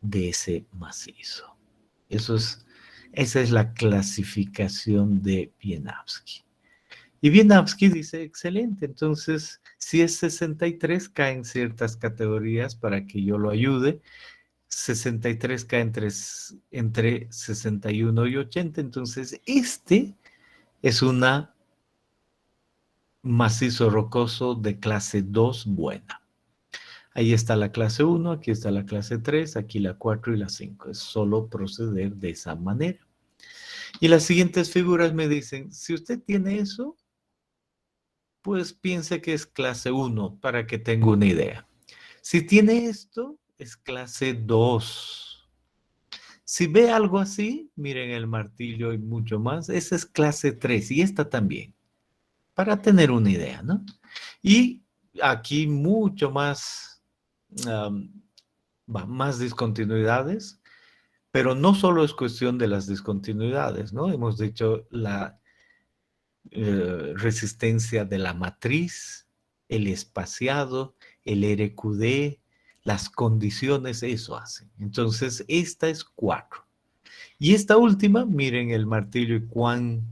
de ese macizo. Esa es la clasificación de Wieniawski. Y Wieniawski dice, excelente, entonces si es 63, caen ciertas categorías para que yo lo ayude. 63 cae entre 61 y 80, entonces este es una macizo rocoso de clase 2 buena. Ahí está la clase 1, aquí está la clase 3, aquí la 4 y la 5. Es solo proceder de esa manera. Y las siguientes figuras me dicen, si usted tiene eso, pues piense que es clase 1 para que tenga una idea. Si tiene esto, es clase 2. Si ve algo así, miren el martillo y mucho más, esa es clase 3 y esta también, para tener una idea, ¿no? Y aquí mucho más, más discontinuidades, pero no solo es cuestión de las discontinuidades, ¿no? Hemos dicho la resistencia de la matriz, el espaciado, el RQD, las condiciones, eso hacen. Entonces, esta es 4. Y esta última, miren el martillo y cuán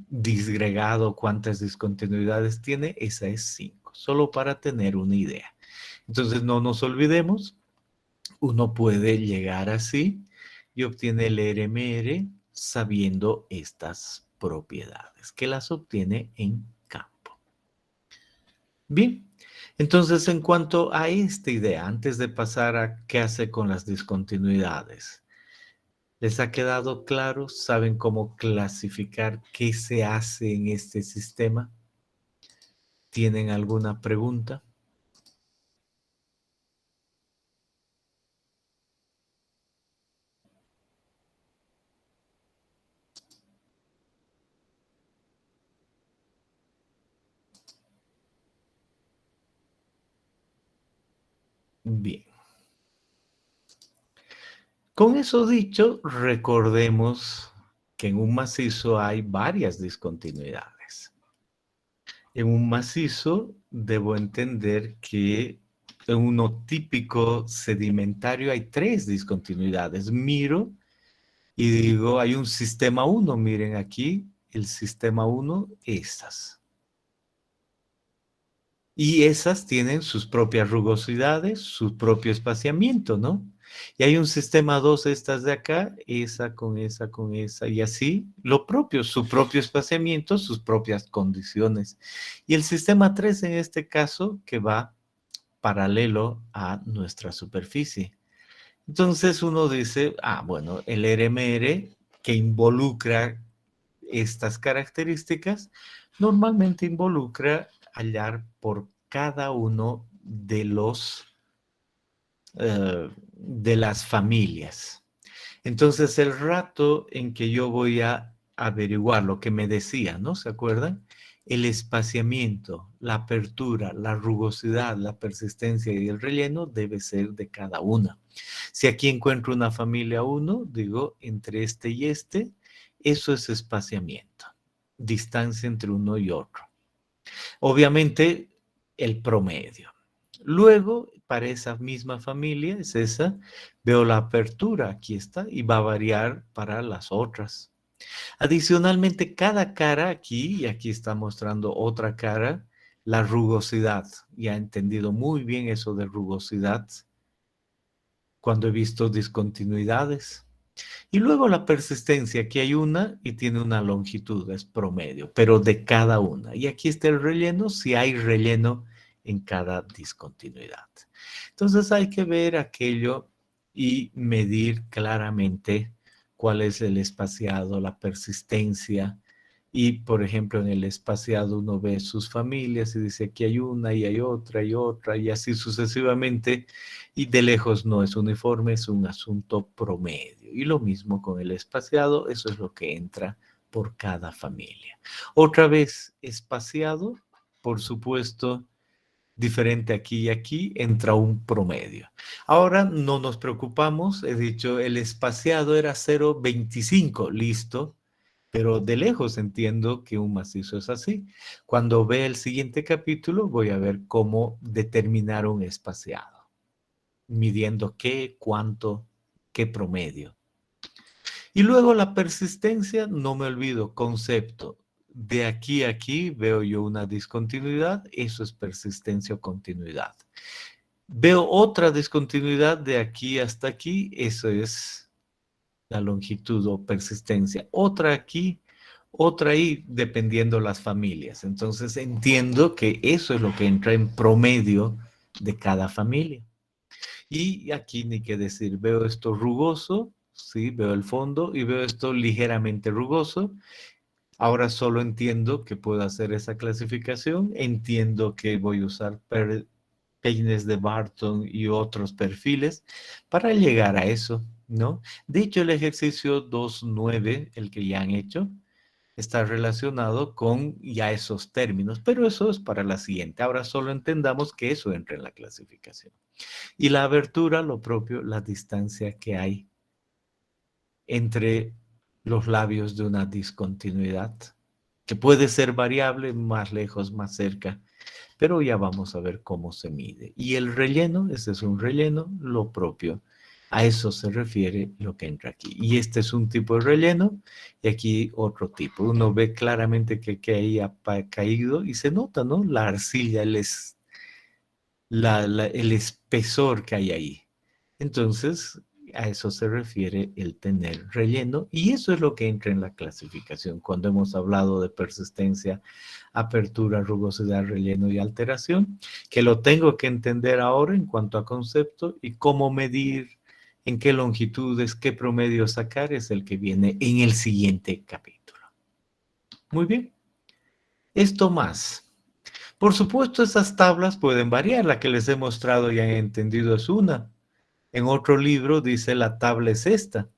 disgregado, cuántas discontinuidades tiene, esa es 5, solo para tener una idea. Entonces, no nos olvidemos, uno puede llegar así y obtiene el RMR sabiendo estas propiedades, que las obtiene en campo. Bien, entonces en cuanto a esta idea, antes de pasar a qué hace con las discontinuidades, ¿les ha quedado claro? ¿Saben cómo clasificar qué se hace en este sistema? ¿Tienen alguna pregunta? Bien. Con eso dicho, recordemos que en un macizo hay varias discontinuidades. En un macizo debo entender que en uno típico sedimentario hay 3 discontinuidades. Miro y digo, hay un sistema 1, miren aquí, el sistema 1, estas. Y esas tienen sus propias rugosidades, su propio espaciamiento, ¿no? Y hay un sistema 2, estas de acá, esa con esa con esa, y así, lo propio, su propio espaciamiento, sus propias condiciones. Y el sistema 3 en este caso, que va paralelo a nuestra superficie. Entonces uno dice, bueno, el RMR que involucra estas características, normalmente involucra hallar por cada uno de las familias. Entonces, el rato en que yo voy a averiguar lo que me decía, ¿no? ¿Se acuerdan? El espaciamiento, la apertura, la rugosidad, la persistencia y el relleno debe ser de cada una. Si aquí encuentro una familia 1, digo, entre este y este, eso es espaciamiento, distancia entre uno y otro. Obviamente, el promedio. Luego, para esa misma familia, es esa, veo la apertura, aquí está, y va a variar para las otras. Adicionalmente, cada cara aquí, y aquí está mostrando otra cara, la rugosidad. Ya he entendido muy bien eso de rugosidad cuando he visto discontinuidades. Y luego la persistencia, aquí hay una y tiene una longitud, es promedio, pero de cada una. Y aquí está el relleno, si hay relleno en cada discontinuidad. Entonces hay que ver aquello y medir claramente cuál es el espaciado, la persistencia. Y, por ejemplo, en el espaciado uno ve sus familias y dice aquí hay una y hay otra y así sucesivamente. Y de lejos no es uniforme, es un asunto promedio. Y lo mismo con el espaciado, eso es lo que entra por cada familia. Otra vez, espaciado, por supuesto, diferente aquí y aquí, entra un promedio. Ahora no nos preocupamos, he dicho, el espaciado era 0,25, listo, pero de lejos entiendo que un macizo es así. Cuando vea el siguiente capítulo, voy a ver cómo determinar un espaciado, midiendo qué, cuánto, qué promedio. Y luego la persistencia, no me olvido, concepto. de aquí a aquí veo yo una discontinuidad, eso es persistencia o continuidad. Veo otra discontinuidad de aquí hasta aquí, eso es la longitud o persistencia. Otra aquí, otra ahí, dependiendo las familias. Entonces entiendo que eso es lo que entra en promedio de cada familia. Y aquí ni qué decir, veo esto rugoso, sí, veo el fondo y veo esto ligeramente rugoso. Ahora solo entiendo que puedo hacer esa clasificación, entiendo que voy a usar peines de Barton y otros perfiles para llegar a eso, ¿no? De hecho, el ejercicio 2.9, el que ya han hecho, está relacionado con ya esos términos, pero eso es para la siguiente. Ahora solo entendamos que eso entra en la clasificación. Y la abertura, lo propio, la distancia que hay entre los labios de una discontinuidad, que puede ser variable, más lejos, más cerca, pero ya vamos a ver cómo se mide. Y el relleno, este es un relleno, lo propio. A eso se refiere lo que entra aquí. Y este es un tipo de relleno y aquí otro tipo. Uno ve claramente que ahí ha caído y se nota, ¿no? La arcilla, el espesor que hay ahí. Entonces, a eso se refiere el tener relleno y eso es lo que entra en la clasificación cuando hemos hablado de persistencia, apertura, rugosidad, relleno y alteración, que lo tengo que entender ahora en cuanto a concepto y cómo medir, en qué longitudes, qué promedio sacar es el que viene en el siguiente capítulo. Muy bien. Esto más. Por supuesto, esas tablas pueden variar. La que les he mostrado y han entendido es una. En otro libro dice la tabla es esta.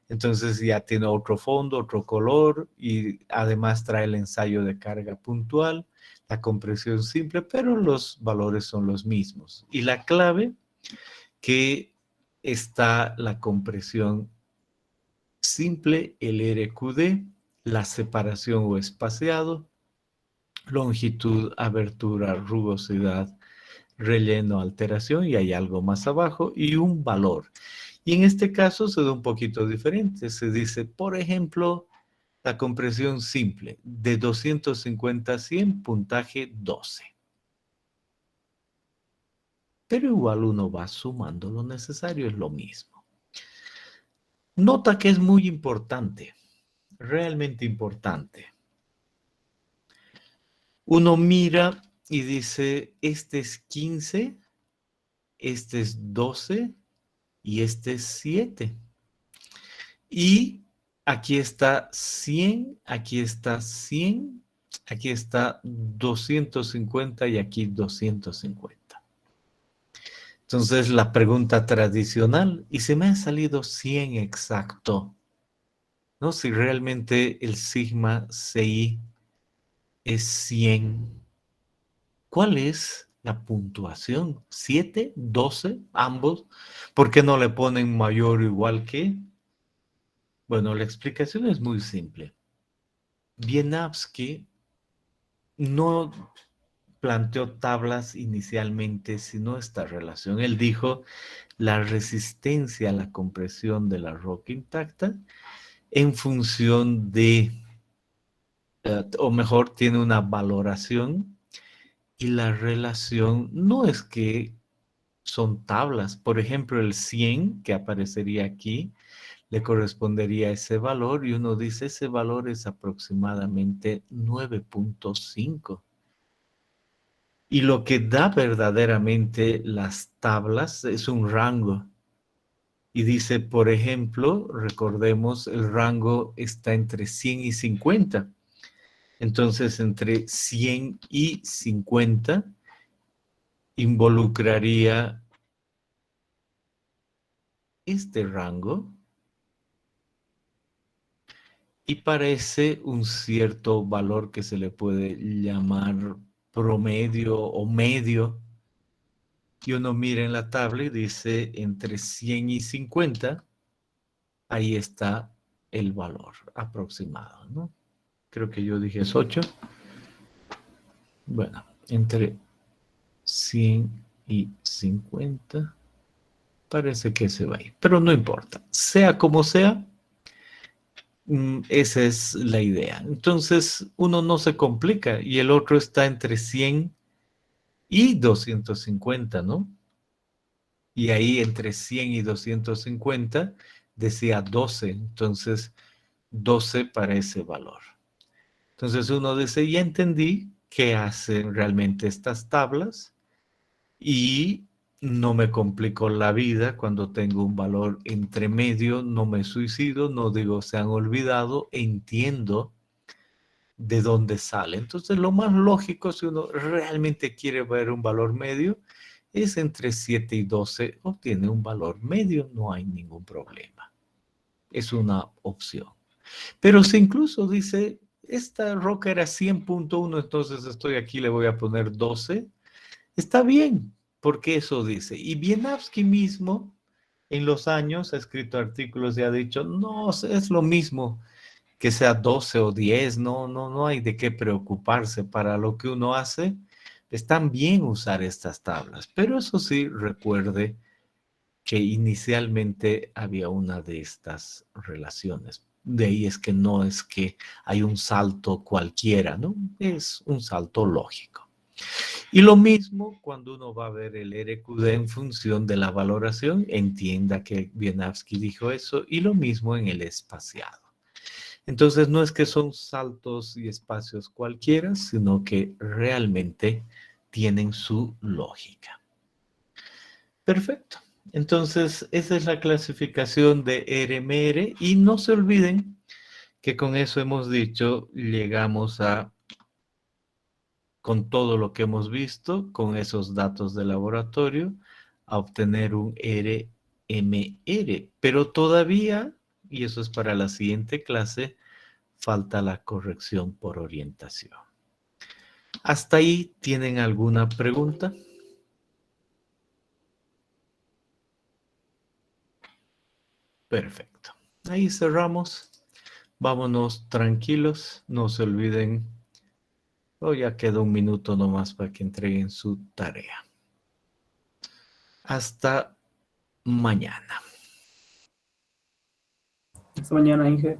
Entonces ya tiene otro fondo, otro color y además trae el ensayo de carga puntual, la compresión simple, pero los valores son los mismos. Y la clave que está la compresión simple, el RQD, la separación o espaciado, longitud, abertura, rugosidad, relleno, alteración y hay algo más abajo y un valor. Y en este caso se da un poquito diferente. Se dice, por ejemplo, la compresión simple de 250 a 100, puntaje 12. Pero igual uno va sumando lo necesario, es lo mismo. Nota que es muy importante, realmente importante. Uno mira y dice, este es 15, este es 12 y este es 7. Y aquí está 100, aquí está 100, aquí está 250 y aquí 250. Entonces la pregunta tradicional, ¿y si me ha salido 100 exacto? ¿No? Si realmente el sigma CI es 100, ¿cuál es la puntuación? ¿7? ¿12? ¿Ambos? ¿Por qué no le ponen mayor o igual que? Bueno, la explicación es muy simple. Wieniawski no planteó tablas inicialmente, sino esta relación. Él dijo la resistencia a la compresión de la roca intacta en función de, o mejor, tiene una valoración y la relación no es que son tablas. Por ejemplo, el 100 que aparecería aquí le correspondería a ese valor y uno dice ese valor es aproximadamente 9.5. Y lo que da verdaderamente las tablas es un rango. Y dice, por ejemplo, recordemos, el rango está entre 100 y 50. Entonces, entre 100 y 50 involucraría este rango y parece un cierto valor que se le puede llamar promedio o medio. Y uno mira en la tabla y dice entre 100 y 50, ahí está el valor aproximado, ¿no? Creo que yo dije es 8. Bueno, entre 100 y 50 parece que se va a ir, pero no importa. Sea como sea, Esa es la idea. Entonces, uno no se complica y el otro está entre 100 y 250, ¿no? Y ahí entre 100 y 250 decía 12. Entonces, 12 para ese valor. Entonces uno dice, ya entendí qué hacen realmente estas tablas y no me complico la vida cuando tengo un valor entre medio, no me suicido, no digo se han olvidado, entiendo de dónde sale. Entonces lo más lógico si uno realmente quiere ver un valor medio es entre 7 y 12, obtiene un valor medio, no hay ningún problema. Es una opción. Pero si incluso dice, esta roca era 100.1, entonces estoy aquí, le voy a poner 12, está bien, porque eso dice. Y Wieniawski mismo, en los años, ha escrito artículos y ha dicho, no, es lo mismo que sea 12 o 10, no hay de qué preocuparse. Para lo que uno hace, están bien usar estas tablas. Pero eso sí, recuerde que inicialmente había una de estas relaciones. De ahí es que no es que hay un salto cualquiera, ¿no? Es un salto lógico. Y lo mismo cuando uno va a ver el RQD en función de la valoración, entienda que Wieniawski dijo eso, y lo mismo en el espaciado. Entonces no es que son saltos y espacios cualquiera, sino que realmente tienen su lógica. Perfecto. Entonces, esa es la clasificación de RMR y no se olviden que con eso hemos dicho, llegamos a, con todo lo que hemos visto, con esos datos de laboratorio, a obtener un RMR. Pero todavía, y eso es para la siguiente clase, falta la corrección por orientación. ¿Hasta ahí tienen alguna pregunta? Perfecto. Ahí cerramos. Vámonos tranquilos. No se olviden. Oh, ya queda un minuto nomás para que entreguen su tarea. Hasta mañana. Hasta mañana, Inge.